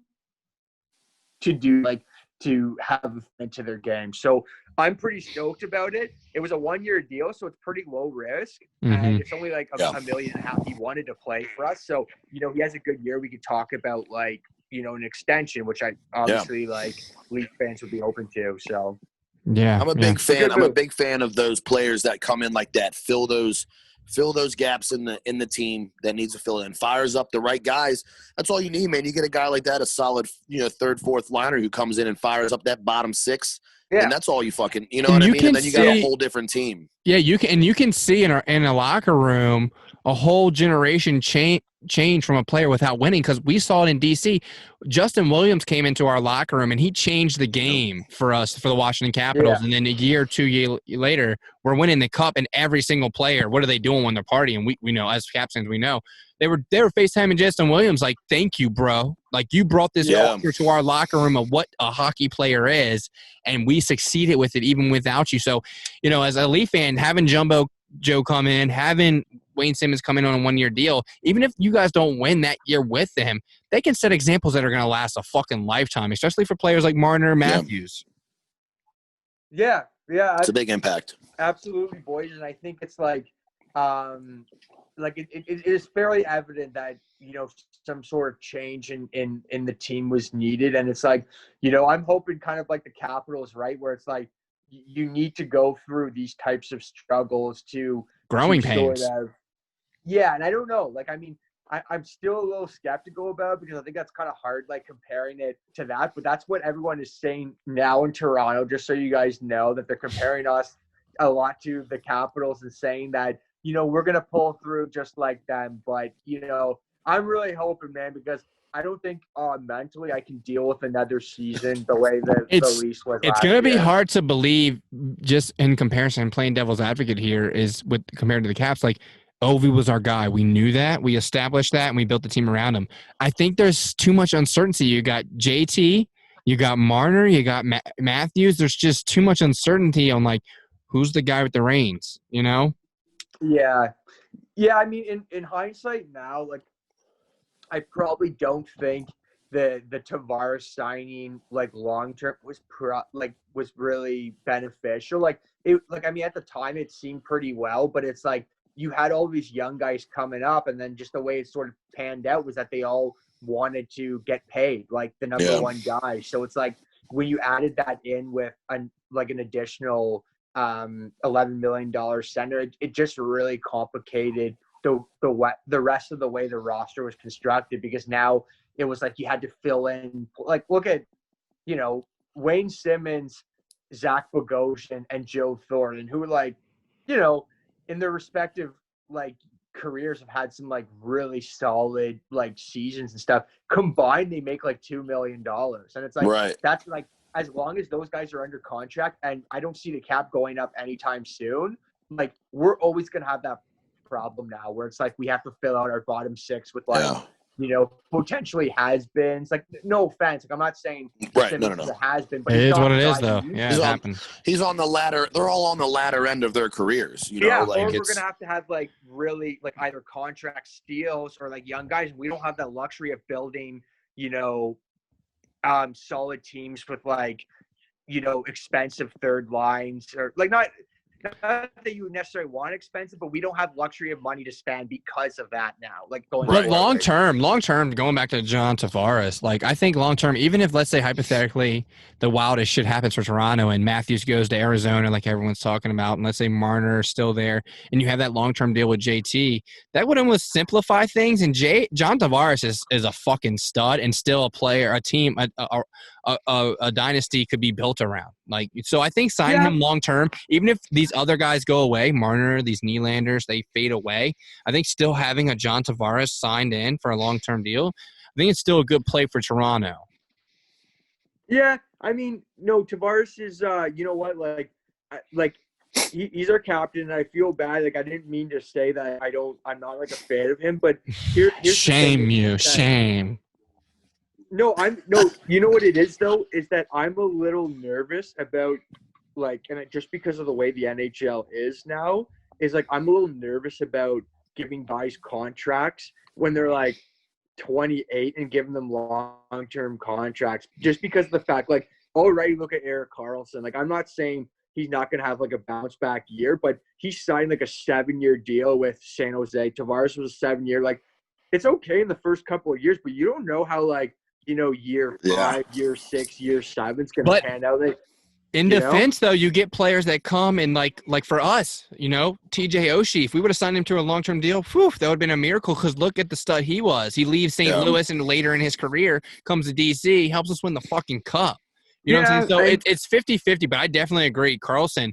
have into their game. So I'm pretty stoked about it. It was a 1-year deal, so it's pretty low risk. And it's only like $1.5 million he wanted to play for us. So, he has a good year. We could talk about like, an extension, which I obviously like Leaf fans would be open to. So I'm a big fan. I'm a big fan of those players that come in like that, fill those fill those gaps in the team that needs to fill in, fires up the right guys. That's all you need, man. You get a guy like that, a solid, third, fourth liner who comes in and fires up that bottom six. Yeah. And that's all you fucking, you know what I mean? And then you got a whole different team. Yeah, you can see in a locker room a whole generation change from a player without winning, because we saw it in DC. Justin Williams came into our locker room and he changed the game for us, for the Washington Capitals. Yeah. And then a year or 2 years later, we're winning the cup, and every single player, what are they doing when they're partying? We know, as captains, we know. They were FaceTiming Justin Williams like, thank you, bro. Like, you brought this culture to our locker room of what a hockey player is, and we succeeded with it even without you. So, as a Leaf fan, having Jumbo Joe come in, having Wayne Simmons come in on a 1-year deal, even if you guys don't win that year with them, they can set examples that are going to last a fucking lifetime, especially for players like Marner and Matthews. Yeah. It's a big impact. Absolutely, boys. And I think it's like it is fairly evident that, some sort of change in the team was needed. And it's like, I'm hoping kind of like the Capitals, right, where it's like you need to go through these types of struggles to growing pains. Yeah, and I don't know. Like, I mean, I'm still a little skeptical about it, because I think that's kind of hard, like, comparing it to that. But that's what everyone is saying now in Toronto, just so you guys know, that they're comparing us a lot to the Capitals and saying that, we're going to pull through just like them. But, I'm really hoping, man, because I don't think mentally I can deal with another season the way that the Leafs was. It's going to be hard to believe, just in comparison, playing devil's advocate here, is with compared to the Caps, like, Ovi was our guy. We knew that. We established that, and we built the team around him. I think there's too much uncertainty. You got JT, you got Marner, you got Matthews. There's just too much uncertainty on, like, who's the guy with the reins, Yeah. I mean, in hindsight now, like, I probably don't think the Tavares signing, like, long term was really beneficial. Like, I mean, at the time it seemed pretty well, but it's like you had all these young guys coming up, and then just the way it sort of panned out was that they all wanted to get paid, like the number one guy. So it's like when you added that in with an additional $11 million center, it just really complicated the rest of the way the roster was constructed, because now it was like you had to fill in, like, look at, Wayne Simmons, Zach Bogosian, and Joe Thornton, who, like, in their respective, like, careers have had some, like, really solid, like, seasons and stuff. Combined, they make like $2 million. And it's like, that's like, as long as those guys are under contract, and I don't see the cap going up anytime soon, like, we're always going to have that problem now where it's like we have to fill out our bottom six with, like, potentially has-beens. Like, no offense, like, I'm not saying no has-been, but it is what it is, though. Yeah, it happened. He's on the ladder. They're all on the ladder end of their careers, like, or we're gonna have like, really, like, either contract steals or, like, young guys. We don't have that luxury of building, solid teams with, like, expensive third lines, or, like, not that you would necessarily want expensive, but we don't have luxury of money to spend because of that now. Like, going long term, going back to John Tavares, like, I think long term, even if, let's say, hypothetically, the wildest shit happens for Toronto and Matthews goes to Arizona, like everyone's talking about, and let's say Marner is still there, and you have that long term deal with JT, that would almost simplify things. And John Tavares is a fucking stud, and still a player, a team, a dynasty could be built around. Like, so I think signing him long term, even if these other guys go away, Marner, these Nylanders, they fade away, I think still having a John Tavares signed in for a long term deal, I think it's still a good play for Toronto. Yeah, I mean, no, Tavares is, you know what, he's our captain, and I feel bad. Like, I didn't mean to say that I'm not, like, a fan of him, but here's shame you, shame. No, you know what it is, though, is that I'm a little nervous about, like, and just because of the way the NHL is now, is, like, I'm a little nervous about giving guys contracts when they're, like, 28 and giving them long-term contracts, just because of the fact, like, already look at Erik Karlsson. Like, I'm not saying he's not going to have, like, a bounce-back year, but he signed, like, a 7-year deal with San Jose. Tavares was a 7-year. Like, it's okay in the first couple of years, but you don't know how, like, year 5, year 6, year 7 is going to pan out. Like, In defense, though, you get players that come and like for us, TJ Oshie, if we would have signed him to a long-term deal, that would have been a miracle because look at the stud he was. He leaves St. Louis and later in his career comes to D.C., helps us win the fucking cup. You know what I'm saying? So it's 50-50, but I definitely agree. Carlson,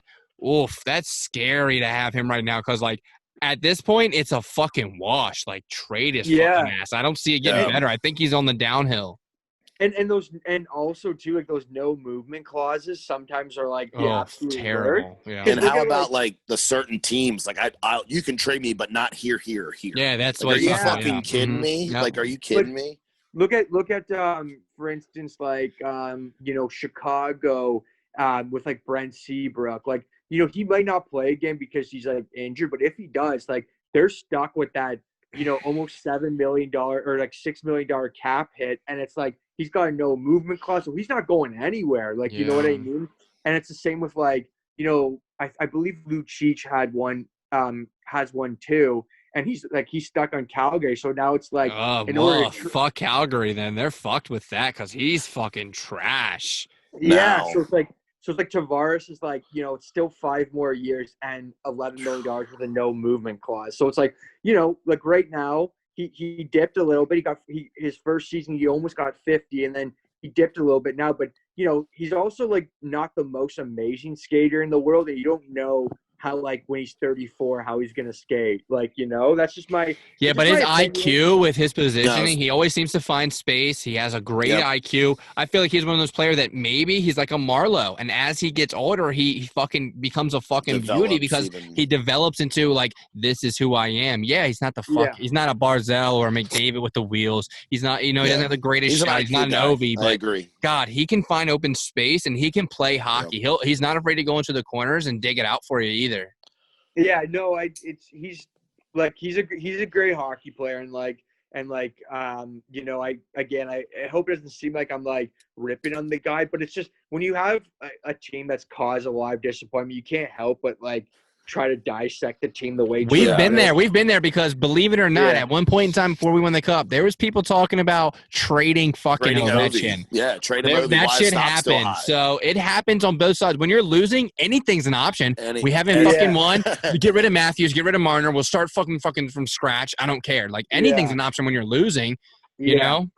that's scary to have him right now because, like, at this point, it's a fucking wash. Like, trade his fucking ass. I don't see it getting better. I think he's on the downhill. And also too, like those no movement clauses sometimes are like the absolute terrible. Yeah. And how about like the certain teams? Like you can trade me, but not here. Yeah, that's like, what. Are you fucking kidding me? Yep. Like, are you kidding me? Look at for instance, like Chicago with like Brent Seabrook. Like he might not play again because he's like injured, but if he does, like they're stuck with that almost $7 million or like $6 million cap hit, and it's like. He's got a no movement clause, so he's not going anywhere. Like, you know what I mean? And it's the same with like, I believe Lucic has one too, and he's stuck on Calgary. So now it's like, fuck Calgary. Then they're fucked with that because he's fucking trash. Yeah, now. so it's like Tavares is like, it's still 5 more years and $11 million with a no movement clause. So it's like, like right now. He dipped a little bit. His first season he almost got 50, and then he dipped a little bit now. But he's also like not the most amazing skater in the world, and you don't know how like when he's 34 how he's gonna skate. Like that's just my but his IQ with his positioning, he always seems to find space. He has a great IQ. I feel like he's one of those players that maybe he's like a Marlowe, and as he gets older, he fucking becomes a fucking beauty because he develops into like this is who I am. Yeah, he's not he's not a Barzell or a McDavid with the wheels. He's not he doesn't have the greatest shot. He's not an Ovi, but I agree. God, he can find open space and he can play hockey. He's not afraid to go into the corners and dig it out for you either. Yeah, no, he's a great hockey player, and I hope it doesn't seem like I'm like ripping on the guy, but it's just when you have a team that's caused a lot of disappointment, you can't help but like try to dissect the team the way we've been there. We've been there because believe it or not, at one point in time before we won the cup, there was people talking about trading Ovechkin. Yeah, trading Ovi. That shit happened. So it happens on both sides. When you're losing, anything's an option. We haven't fucking won. Get rid of Matthews. Get rid of Marner. We'll start fucking from scratch. I don't care. Like anything's an option when you're losing. You know.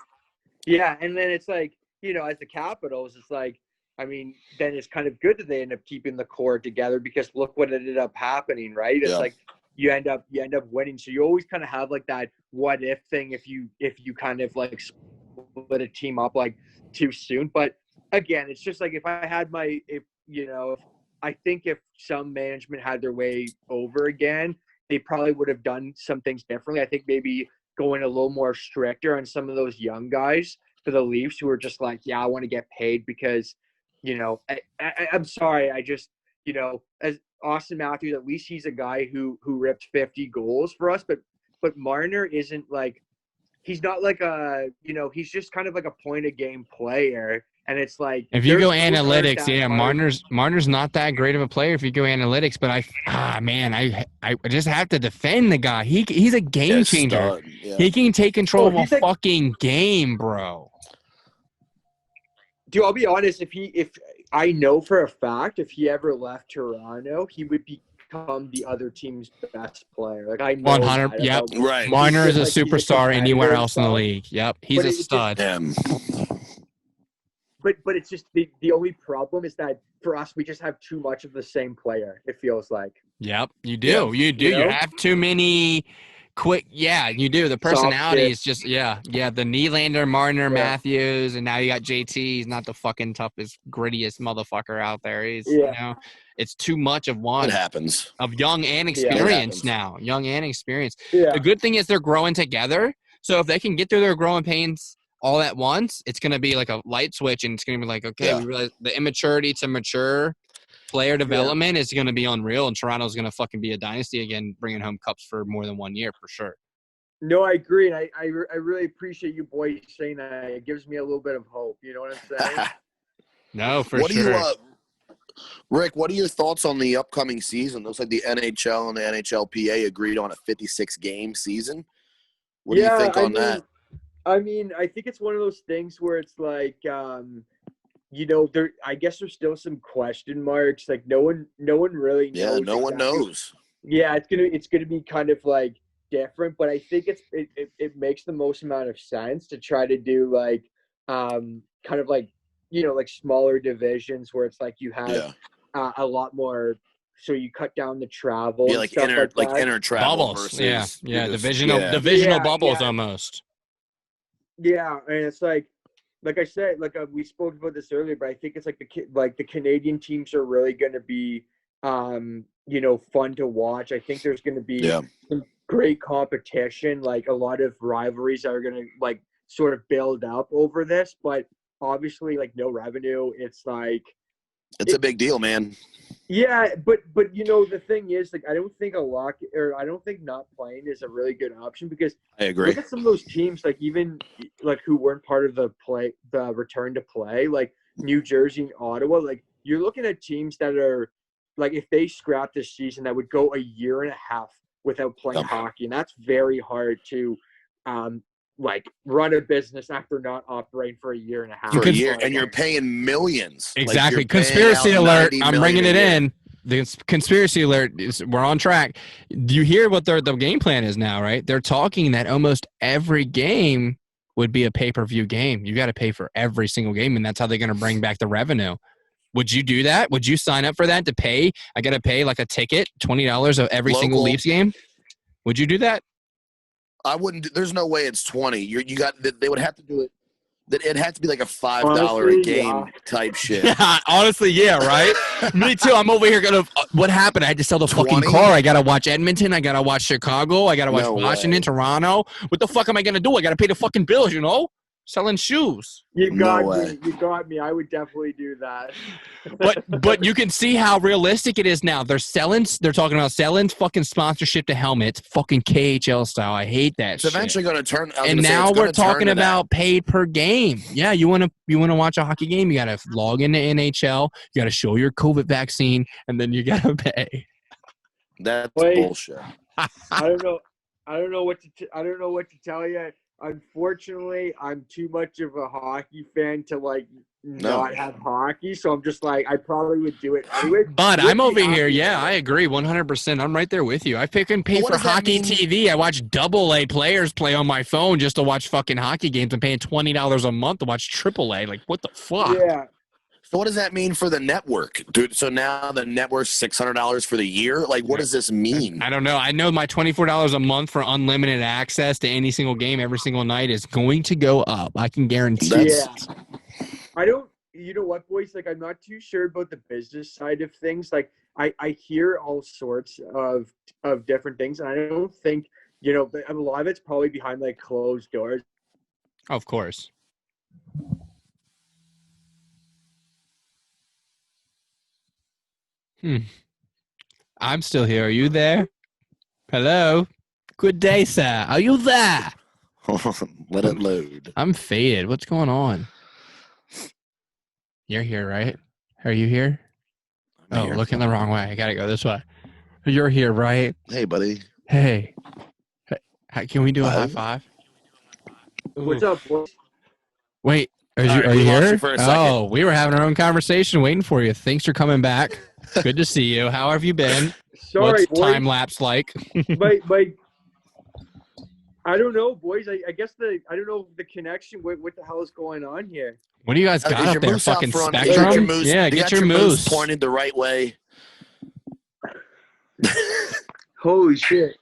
Yeah, and then it's like as the Capitals, it's like. I mean, then it's kind of good that they end up keeping the core together because look what ended up happening, right? It's like you end up winning. So you always kind of have like that what if thing if you kind of like split a team up like too soon. But again, it's just like I think if some management had their way over again, they probably would have done some things differently. I think maybe going a little more stricter on some of those young guys for the Leafs who are just like, I want to get paid because I'm sorry. I just, as Austin Matthews, at least he's a guy who ripped 50 goals for us. But Marner isn't like, he's not like he's just kind of like a point a game player. And it's like if you go analytics, Marner's not that great of a player if you go analytics. But I just have to defend the guy. He's a game changer. He can take control of a fucking game, bro. Dude, I'll be honest. If I know for a fact, if he ever left Toronto, he would become the other team's best player. Like I know 100. Yep. Right. Marner is a superstar anywhere else in the league. Yep. He's a stud. But it's just the only problem is that for us, we just have too much of the same player. It feels like. Yep. You do. You do. You have too many. Quick, you do. The personality is just, the Nylander, Marner, Matthews, and now you got JT. He's not the fucking toughest, grittiest motherfucker out there. He's, it's too much of one. It happens. Of young and experienced now. Young and experienced. Yeah. The good thing is they're growing together. So if they can get through their growing pains all at once, it's going to be like a light switch, and it's going to be like, okay, we realize the immaturity to mature player development is going to be unreal, and Toronto's going to fucking be a dynasty again, bringing home cups for more than 1 year for sure. No, I agree, and I really appreciate you boys saying that. It gives me a little bit of hope. You know what I'm saying? No, for sure. Rick, what are your thoughts on the upcoming season? Looks like the NHL and the NHLPA agreed on a 56-game season. What do you think on that? I mean, I think it's one of those things where it's like there, I guess there's still some question marks. Like no one really knows. Yeah, no one knows. Yeah, it's gonna be kind of like different, but I think it makes the most amount of sense to try to do like kind of like like smaller divisions where it's like you have a lot more, so you cut down the travel and like stuff like that. inner travel Bubbles. versus Divisional bubbles almost. Yeah, and it's like I said, like we spoke about this earlier, but I think it's like the Canadian teams are really going to be fun to watch. I think there's going to be some great competition, like a lot of rivalries that are going to like sort of build up over this, but obviously like no revenue. It's like it's a big deal, man. Yeah, but the thing is, like, I don't think not playing is a really good option, because I agree. Look at some of those teams, like even like who weren't part of the return to play, like New Jersey and Ottawa. Like you're looking at teams that are like, if they scrap this season, that would go a year and a half without playing hockey, and that's very hard to like run a business after not operating for a year and a half. For a year, and you're paying millions. Exactly. Like conspiracy alert. I'm bringing it in. The conspiracy alert is, we're on track. Do you hear what the game plan is now, right? They're talking that almost every game would be a pay-per-view game. You got to pay for every single game, and that's how they're going to bring back the revenue. Would you do that? Would you sign up for that to pay? I got to pay like a ticket, $20 of every single Leafs game. Would you do that? I wouldn't. There's no way it's 20. They would have to do it. It had to be like a $5 a game type shit. Yeah, honestly, yeah, right? Me too. I'm over here what happened? I had to sell the 20? fucking car. I got to watch Edmonton. I got to watch Chicago. I got to watch Washington, Toronto. What the fuck am I going to do? I got to pay the fucking bills, Selling shoes. You got me. You got me. I would definitely do that. But you can see how realistic it is now. They're talking about selling fucking sponsorship to helmets, fucking KHL style. I hate that. It's eventually going to turn. And now we're talking about paid per game. Yeah, you want to watch a hockey game, you got to log into NHL. You got to show your COVID vaccine, and then you got to pay. That's bullshit. I don't know what to tell you. Unfortunately, I'm too much of a hockey fan to not have hockey, so I'm just like, I probably would do it anyway. But I'm over here. Yeah, I agree 100%. I'm right there with you. I pay for hockey TV. I watch AA players play on my phone just to watch fucking hockey games. I'm paying $20 a month to watch AAA. Like, what the fuck? Yeah. So what does that mean for the network, dude? So now the network's $600 for the year. Like, what does this mean? I don't know. I know my $24 a month for unlimited access to any single game every single night is going to go up. I can guarantee it. I don't. You know what, boys? Like, I'm not too sure about the business side of things. Like, I hear all sorts of different things, and I don't think a lot of it's probably behind like closed doors. Of course. I'm still here. Are you there? Hello? Good day, sir. Are you there? Let it load. I'm faded. What's going on? You're here, right? Are you here? I'm here. Looking the wrong way. I gotta go this way. You're here, right? Hey, buddy. Hey. Can we do a high five? What's up, boys? Wait. Are you here? Oh, we were having our own conversation waiting for you. Thanks for coming back. Good to see you. How have you been? Sorry, what's time lapse like? I don't know, boys. I guess I don't know the connection. What the hell is going on here? What do you guys got up there? Fucking Spectrum? Yeah, get your moose pointed the right way. Holy shit.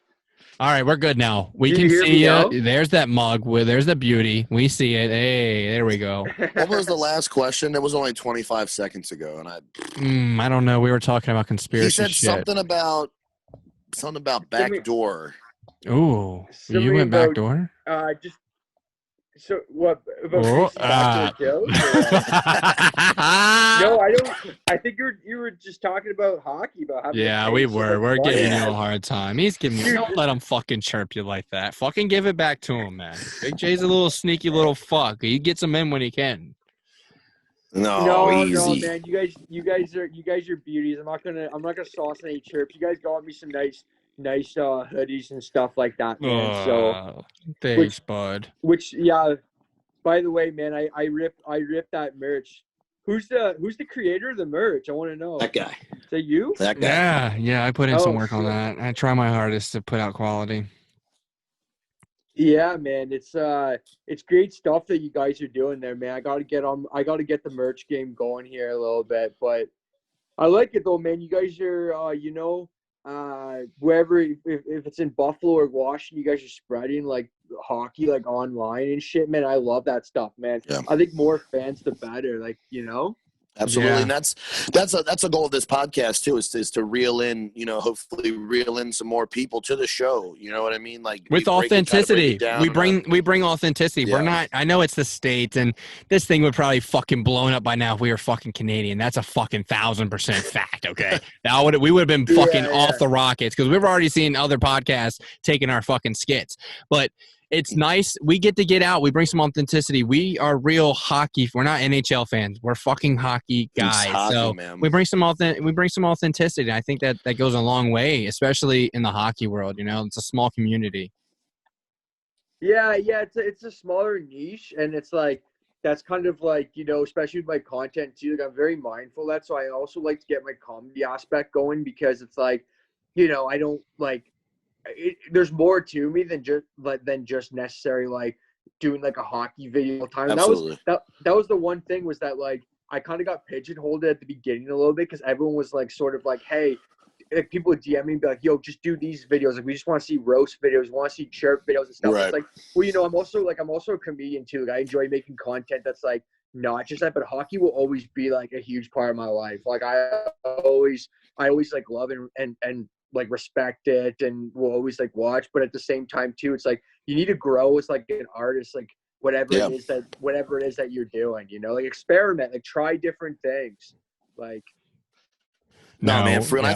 All right, we're good now. We can see you. There's that mug. There's the beauty. We see it. Hey, there we go. What was the last question? It was only 25 seconds ago, and I don't know. We were talking about conspiracy. He said something about backdoor. Ooh, you went backdoor? Just so what about backdoor kills? No, I don't. I think you were just talking about hockey. We were. We're giving you a hard time. He's giving you. Don't let him fucking chirp you like that. Fucking give it back to him, man. Big J's a little sneaky little fuck. He gets him in when he can. No, man. You guys are beauties. I'm not gonna sauce any chirps. You guys got me some nice hoodies and stuff like that, man. Thanks, bud. By the way, man, I ripped that merch Who's the creator of the merch? I want to know. That guy. Is that you? That guy. Yeah. I put in some work shit. on that. I try my hardest to put out quality. Yeah, man, it's great stuff that you guys are doing there, man. I gotta get the merch game going here a little bit, but I like it though, man. You guys are, wherever, if it's in Buffalo or Washington, you guys are spreading like hockey, like online and shit, man. I love that stuff, man. Yeah. I think more fans, the better. Like, Absolutely. Yeah. And that's a goal of this podcast too, is to reel in, hopefully reel in some more people to the show. You know what I mean? Like with authenticity. We bring authenticity. Yeah. We're not, I know it's the States, and this thing would probably fucking blown up by now if we were fucking Canadian. That's a fucking 1000% fact. Okay. We would have been fucking off the rockets, because we've already seen other podcasts taking our fucking skits. But it's nice. We get to get out. We bring some authenticity. We are real hockey. We're not NHL fans. We're fucking hockey guys. Hockey, man. we bring some authenticity. I think that goes a long way, especially in the hockey world. It's a small community. Yeah, it's a smaller niche, and it's like that's kind of like, especially with my content too. Like, I'm very mindful of that, so I also like to get my comedy aspect going, because it's like, I don't like. There's more to me than just necessarily like doing like a hockey video all the time. Absolutely. That was the one thing, was that like I kind of got pigeonholed at the beginning a little bit, because everyone was like sort of like, hey, like people would DM me and be like, yo, just do these videos. Like, we just want to see roast videos, want to see chirp videos and stuff. Right. It's like, well, I'm also a comedian too. Like, I enjoy making content that's like not just that, but hockey will always be like a huge part of my life. Like, I always like love and like respect it, and will always like watch. But at the same time too, it's like you need to grow as like an artist, like whatever it is that you're doing, like experiment, like try different things, like. No, man, for real. I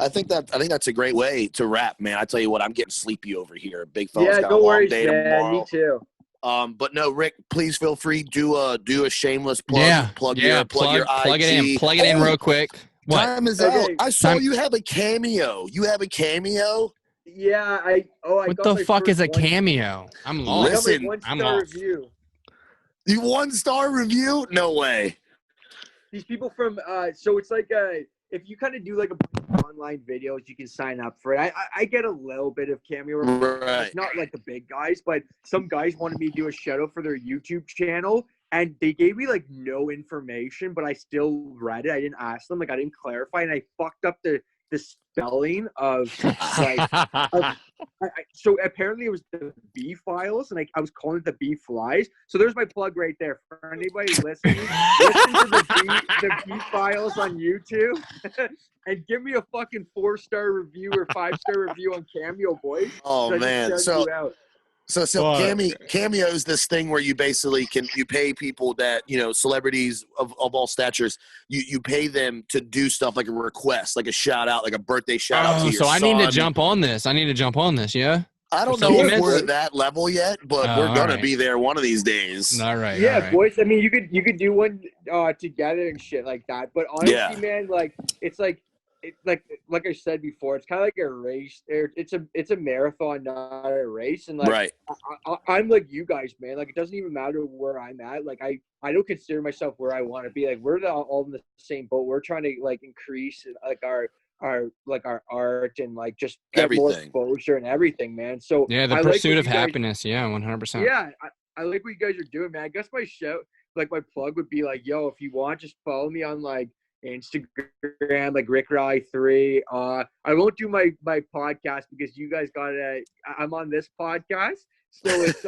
think that's a great way to wrap, man. I tell you what, I'm getting sleepy over here. Big fella's got a long day tomorrow. Me too. But no, Rick, please feel free do a shameless plug. Yeah, plug your IG. Plug it in real quick. What? Time is out. I saw you have a cameo. You have a cameo? Yeah, what the fuck is a cameo? I'm lost. Listen, I'm lost. Review. You 1-star review? No way. These people from so it's like if you kind of do like a online videos, you can sign up for it. I get a little bit of cameo. Right. It's not like the big guys, but some guys wanted me to do a shout out for their YouTube channel, and they gave me like no information, but I still read it. I didn't ask them, like I didn't clarify, and I fucked up the spelling of like so apparently it was the B files, and I was calling it the B flies. So there's my plug right there for anybody listening. Listen to the B files on YouTube and give me a fucking 4-star review or 5-star review on Cameo, boys. Oh man, So Cameo is this thing where you basically you pay people that, celebrities of all statures, you pay them to do stuff like a request, like a shout out, like a birthday shout out to your son. I need to jump on this. Yeah. I don't know if we're at that level yet, but we're gonna be there one of these days. All right. Yeah, all right. boys. I mean, you could do one together and shit like that. But honestly, man, like it's like. Like I said before, it's kind of like a race. It's a marathon, not a race. And like, right. I'm like you guys, man. Like, it doesn't even matter where I'm at. Like, I don't consider myself where I want to be. Like, we're all in the same boat. We're trying to like increase like our art and like just get more exposure and everything, man. So yeah, the pursuit of happiness. Yeah, 100%. Yeah, I like what you guys are doing, man. I guess my plug would be like, yo, if you want, just follow me on like Instagram, like Rick Rowley 3. I won't do my podcast because you guys I'm on this podcast, so it's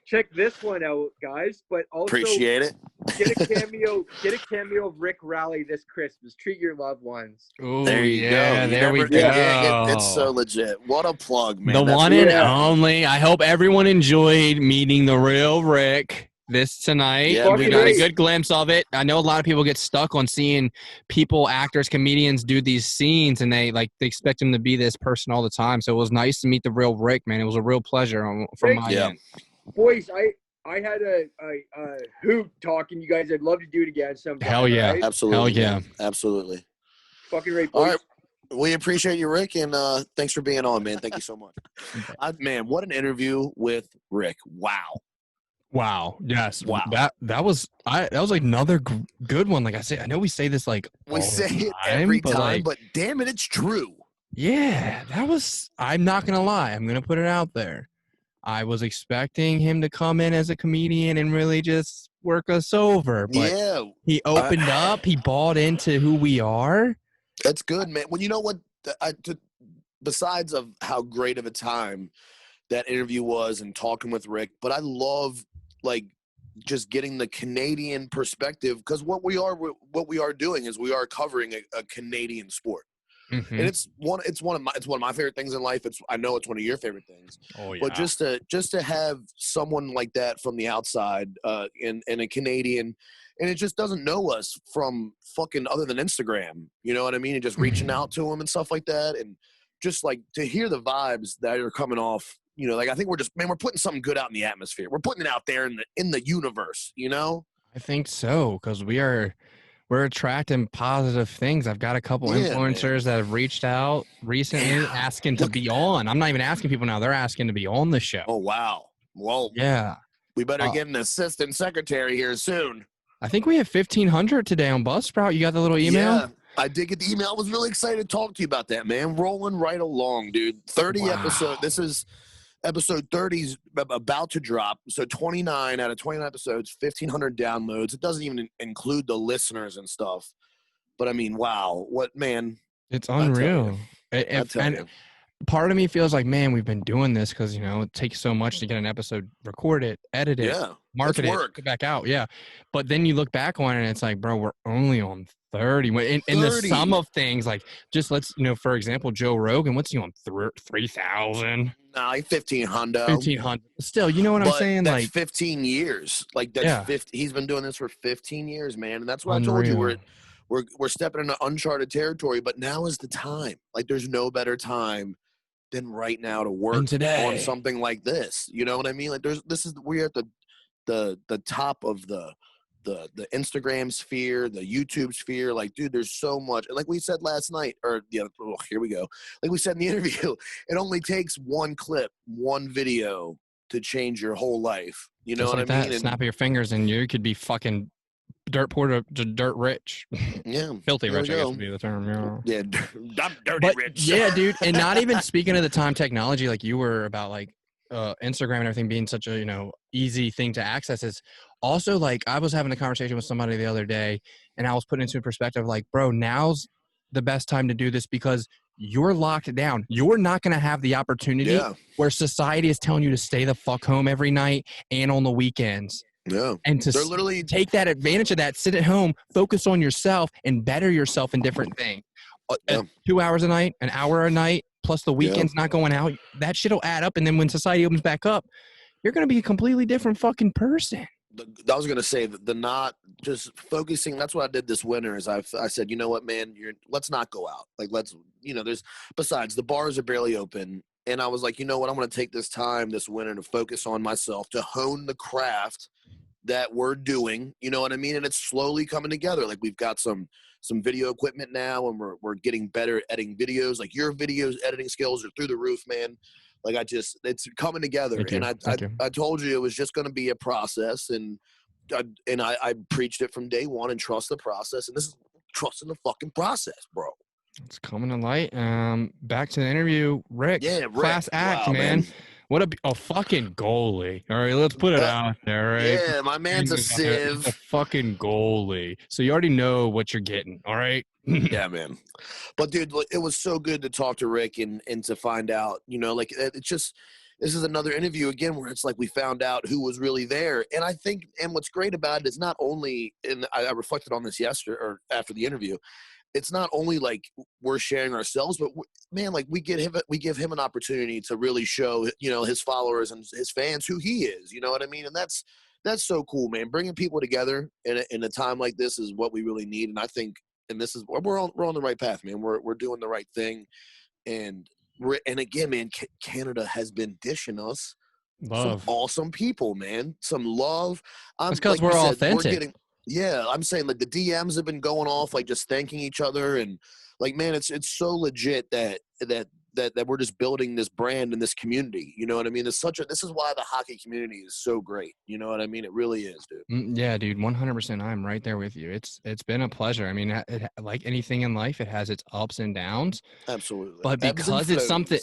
check this one out, guys. But also appreciate it. Get a cameo of Rick Rowley this Christmas. Treat your loved ones. Ooh, there you go. There we go. It's so legit. What a plug, man. The one and only. I hope everyone enjoyed meeting the real Rick this tonight. Yeah, we got a good glimpse of it. I know a lot of people get stuck on seeing people, actors, comedians do these scenes, and they expect him to be this person all the time. So it was nice to meet the real Rick, man. It was a real pleasure from my end. Boys, I had a hoot talking. You guys, I'd love to do it again sometime. Hell yeah. Right? Absolutely. Hell yeah. Absolutely. Fucking right, boys. All right. We appreciate you, Rick, and thanks for being on, man. Thank you so much. Man, what an interview with Rick. Wow. Wow. Yes. Wow. That was like another good one. Like I say, I know we say this like We all say the it every time, like, but damn it, it's true. yeah, that was. I'm not gonna lie. I'm gonna put it out there. I was expecting him to come in as a comedian and really just work us over, but Yeah, he opened up. He bought into who we are. that's good, man. Well, you know what? Besides of how great of a time that interview was and talking with Rick, but I love like just getting the Canadian perspective, because what we are doing is we are covering a Canadian sport. Mm-hmm. And it's one of my favorite things in life. I know it's one of your favorite things. Oh yeah. But just to have someone like that from the outside, and a Canadian, and it just doesn't know us from fucking other than Instagram. You know what I mean? And just reaching out to him and stuff like that, and just like to hear the vibes that are coming off. You know, like I think we're putting something good out in the atmosphere. We're putting it out there in the universe. You know? I think so, because we're attracting positive things. I've got a couple influencers that have reached out recently asking to be on. I'm not even asking people now. They're asking to be on the show. Oh, wow. Well, yeah. We better get an assistant secretary here soon. I think we have 1,500 today on Buzzsprout. You got the little email? Yeah, I did get the email. I was really excited to talk to you about that, man. Rolling right along, dude. 30 episode. This is episode 30's about to drop. So 29 out of 29 episodes, 1,500 downloads. It doesn't even include the listeners and stuff. But I mean, wow, what, man? It's unreal. I tell you. Part of me feels like, man, we've been doing this because, you know, it takes so much to get an episode, record it, edit it, market it, put it back out. Yeah. But then you look back on it and it's like, bro, we're only on 30. In the sum of things, like just let's, you know, for example, Joe Rogan, what's he on? 3,000? Nah, 1,500. 1,500. Still, you know what I'm saying? That's like 15 years. Like that's 50. He's been doing this for 15 years, man. And that's what I told you. We're stepping into uncharted territory, but now is the time. Like there's no better time than right now to work on something like this. You know what I mean? Like we're at the top of the Instagram sphere, the YouTube sphere. Like, dude, there's so much. And like we said last night, here we go. Like we said in the interview, it only takes one clip, one video to change your whole life. You know what I mean? And snap of your fingers and you could be fucking dirt poor to dirt rich. Yeah. Filthy rich, I guess would be the term. Yeah. I'm dirty rich. Yeah, dude. And not even speaking of the time technology, like you were about like Instagram and everything being such a, you know, easy thing to access, is also like I was having a conversation with somebody the other day and I was putting into perspective like, bro, now's the best time to do this because you're locked down. You're not going to have the opportunity where society is telling you to stay the fuck home every night and on the weekends. Yeah. And to literally take that advantage of that, sit at home, focus on yourself and better yourself in different things. 2 hours a night, an hour a night, plus the weekends not going out, that shit will add up. And then when society opens back up, you're going to be a completely different fucking person. I was going to say the not just focusing. That's what I did this winter is I said, you know what, man, let's not go out. Like, besides the bars are barely open. And I was like, you know what, I'm going to take this time this winter to focus on myself, to hone the craft that we're doing, you know what I mean? And it's slowly coming together. Like we've got some video equipment now and we're getting better at editing videos. Like your videos editing skills are through the roof, man. Like it's coming together. And I told you it was just going to be a process, and I preached it from day one, and trust the process. And this is trusting the fucking process, bro. It's coming to light. Back to the interview, Rick. Yeah, Rick. Class act, man. What a fucking goalie. All right, let's put it out there, right? Yeah, my man's a sieve. A fucking goalie. So you already know what you're getting, all right? Yeah, man. But, dude, it was so good to talk to Rick and to find out, you know, like it's just – this is another interview, again, where it's like we found out who was really there. And I think – and what's great about it is not only – and I reflected on this yesterday or after the interview – it's not only like we're sharing ourselves, but man, like we give him an opportunity to really show, you know, his followers and his fans who he is, you know what I mean? And that's so cool, man. Bringing people together in a time like this is what we really need. And I think, and this is, we're on the right path, man. We're doing the right thing. And again, man, Canada has been dishing us some awesome people, man. Some love. It's because we're authentic. Yeah, I'm saying like the DMs have been going off, like just thanking each other, and like, man, it's so legit that that we're just building this brand and this community. You know what I mean? This is why the hockey community is so great. You know what I mean? It really is, dude. Yeah, dude, 100%. I'm right there with you. It's been a pleasure. I mean, like anything in life, it has its ups and downs. Absolutely. But because it's something,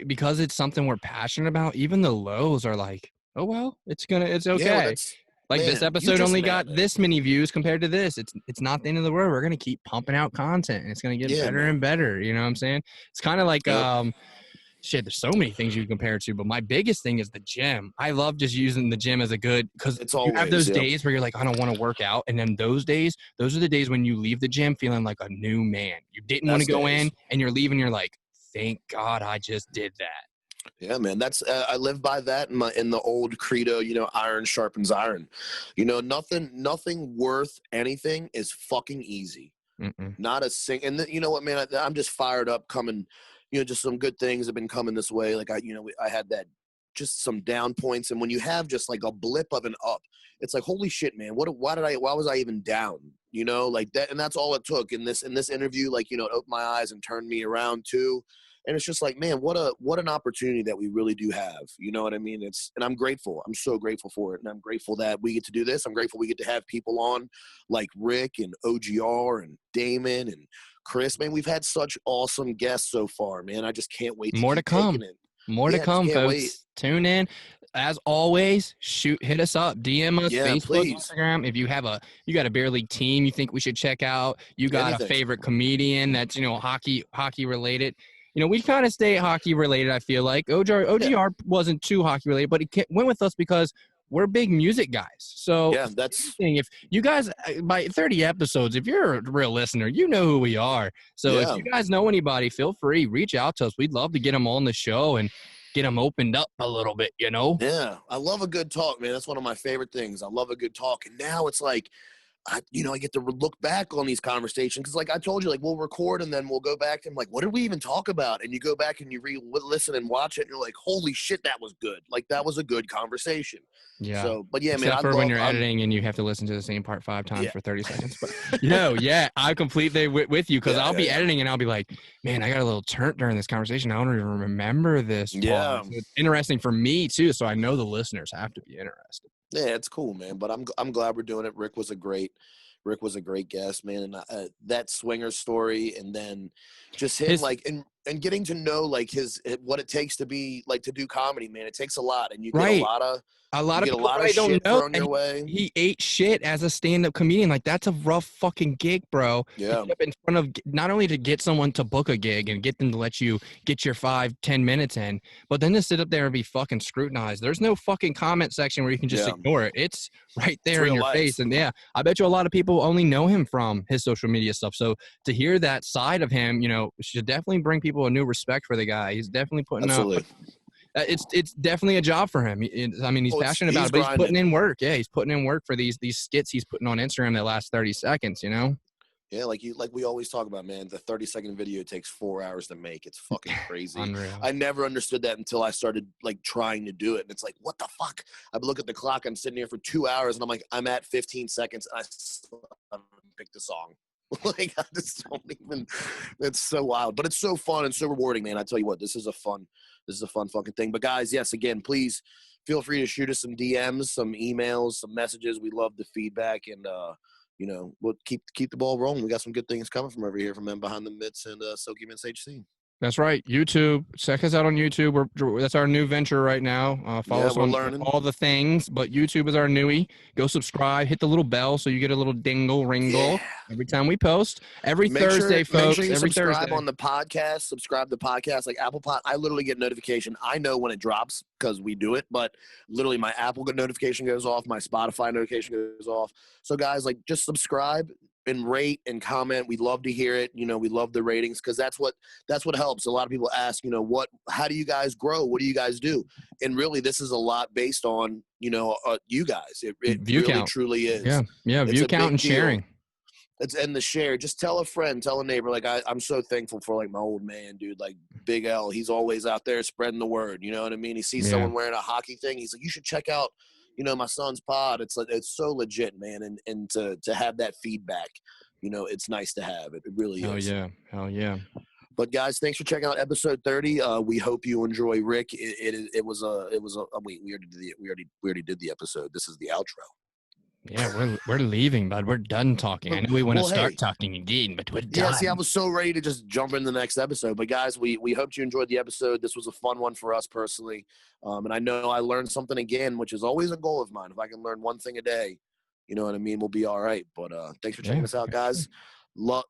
because it's something we're passionate about, even the lows are like, oh well, it's okay. Yeah, like this episode only got this many views compared to this. It's not the end of the world. We're gonna keep pumping out content, and it's gonna get better and better. You know what I'm saying? It's kind of like shit. There's so many things you can compare it to, but my biggest thing is the gym. I love just using the gym as a good, because you have those days where you're like, I don't want to work out, and then those are the days when you leave the gym feeling like a new man. You didn't want to go in, and you're leaving. You're like, thank God I just did that. Yeah, man, that's I live by that in the old credo, you know, iron sharpens iron. You know, nothing worth anything is fucking easy. Not a and you know what, man, I'm just fired up coming, you know, just some good things have been coming this way. Like I had that, just some down points, and when you have just like a blip of an up, it's like, holy shit, man, why was I even down? You know, like that, and that's all it took in this interview, like, you know, it opened my eyes and turned me around too. And it's just like, man, what an opportunity that we really do have. You know what I mean? And I'm grateful. I'm so grateful for it. And I'm grateful that we get to do this. I'm grateful we get to have people on like Rick and OGR and Damon and Chris. Man, we've had such awesome guests so far, man. I just can't wait. More to come. More to come, folks. Wait. Tune in. As always, hit us up, DM us, Facebook, please. Instagram. If you got a beer league team you think we should check out, you got a favorite comedian that's, you know, hockey related. You know, we kind of stay hockey related, I feel like. OGR wasn't too hockey related, but it went with us because we're big music guys. So yeah, that's if you guys, by 30 episodes, if you're a real listener, you know who we are. So if you guys know anybody, feel free, reach out to us. We'd love to get them on the show and get them opened up a little bit, you know? Yeah, I love a good talk, man. That's one of my favorite things. I love a good talk. And now it's like, I get to look back on these conversations, because like I told you, like we'll record and then we'll go back and like, what did we even talk about? And you go back and you listen and watch it and you're like, holy shit, that was good. Like that was a good conversation. Yeah. So, but yeah, except man, for when you're editing and you have to listen to the same part 5 times for 30 seconds. But I'm completely with you, because I'll be editing and I'll be like, man, I got a little turnt during this conversation. I don't even remember this. Yeah. So it's interesting for me too. So I know the listeners have to be interested. Yeah, it's cool, man. But I'm glad we're doing it. Rick was a great guest, man. And that swinger story, and then just him and getting to know like what it takes to be like to do comedy, man. It takes a lot, and you get a lot of people don't know. Thrown your way. He ate shit as a stand-up comedian. Like that's a rough fucking gig, bro. Yeah. In front of, not only to get someone to book a gig and get them to let you get your 5-10 minutes in, but then to sit up there and be fucking scrutinized. There's no fucking comment section where you can just ignore it. It's right there in your face. And I bet you a lot of people only know him from his social media stuff. So to hear that side of him, you know, should definitely bring people a new respect for the guy. He's definitely putting up. It's definitely a job for him. I mean, he's passionate about it, but he's putting in work. Yeah, he's putting in work for these skits he's putting on Instagram that last 30 seconds, you know? Yeah, like we always talk about, man, the 30-second video takes 4 hours to make. It's fucking crazy. Unreal. I never understood that until I started like trying to do it. And it's like, what the fuck? I look at the clock, I'm sitting here for 2 hours and I'm like, I'm at 15 seconds and I still haven't picked a song. Like I just don't even, it's so wild, but it's so fun and so rewarding, man. I tell you what, this is a fun fucking thing. But guys, yes, again, please feel free to shoot us some DMs, some emails, some messages. We love the feedback, and you know, we'll keep the ball rolling. We got some good things coming from over here from Men Behind the Mitts and Silky Mitts HC. That's right. YouTube. Check us out on YouTube. That's our new venture right now. Follow us on all the things, but YouTube is our newie. Go subscribe. Hit the little bell so you get a little ringle every time we post. Every Thursday, folks. Make sure you every subscribe Thursday. on the podcast. Subscribe to the podcast. Like Apple Pod, I literally get notification. I know when it drops because we do it, but literally my Apple notification goes off. My Spotify notification goes off. So guys, like just subscribe and rate and comment. We'd love to hear it. You know, we love the ratings because that's what helps. A lot of people ask, you know, how do you guys grow? What do you guys do? And really, this is a lot based on, you know, you guys. It view really count. Truly is. Yeah. View count and sharing. And the share. Just tell a friend, tell a neighbor. Like I'm so thankful for like my old man, dude. Like Big L, he's always out there spreading the word. You know what I mean? He sees someone wearing a hockey thing. He's like, you should check out, you know, my son's pod. It's like, it's so legit, man. And to have that feedback, you know, it's nice to have it. It really is. Hell yeah. But guys, thanks for checking out episode 30. We hope you enjoy Rick. We already did the episode. This is the outro. Yeah, we're leaving, bud. We're done talking. I know we want to start talking again, but we're done. Yeah, see, I was so ready to just jump into the next episode. But guys, we hope you enjoyed the episode. This was a fun one for us personally. And I know I learned something again, which is always a goal of mine. If I can learn one thing a day, you know what I mean, we'll be all right. But thanks for checking us out, guys.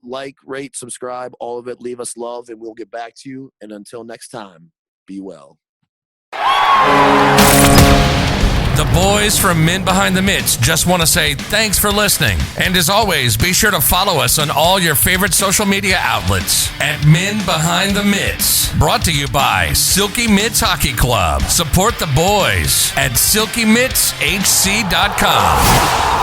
Like, rate, subscribe, all of it. Leave us love, and we'll get back to you. And until next time, be well. The boys from Men Behind the Mitts just want to say thanks for listening. And as always, be sure to follow us on all your favorite social media outlets at Men Behind the Mitts. Brought to you by Silky Mitts Hockey Club. Support the boys at silkymittshc.com.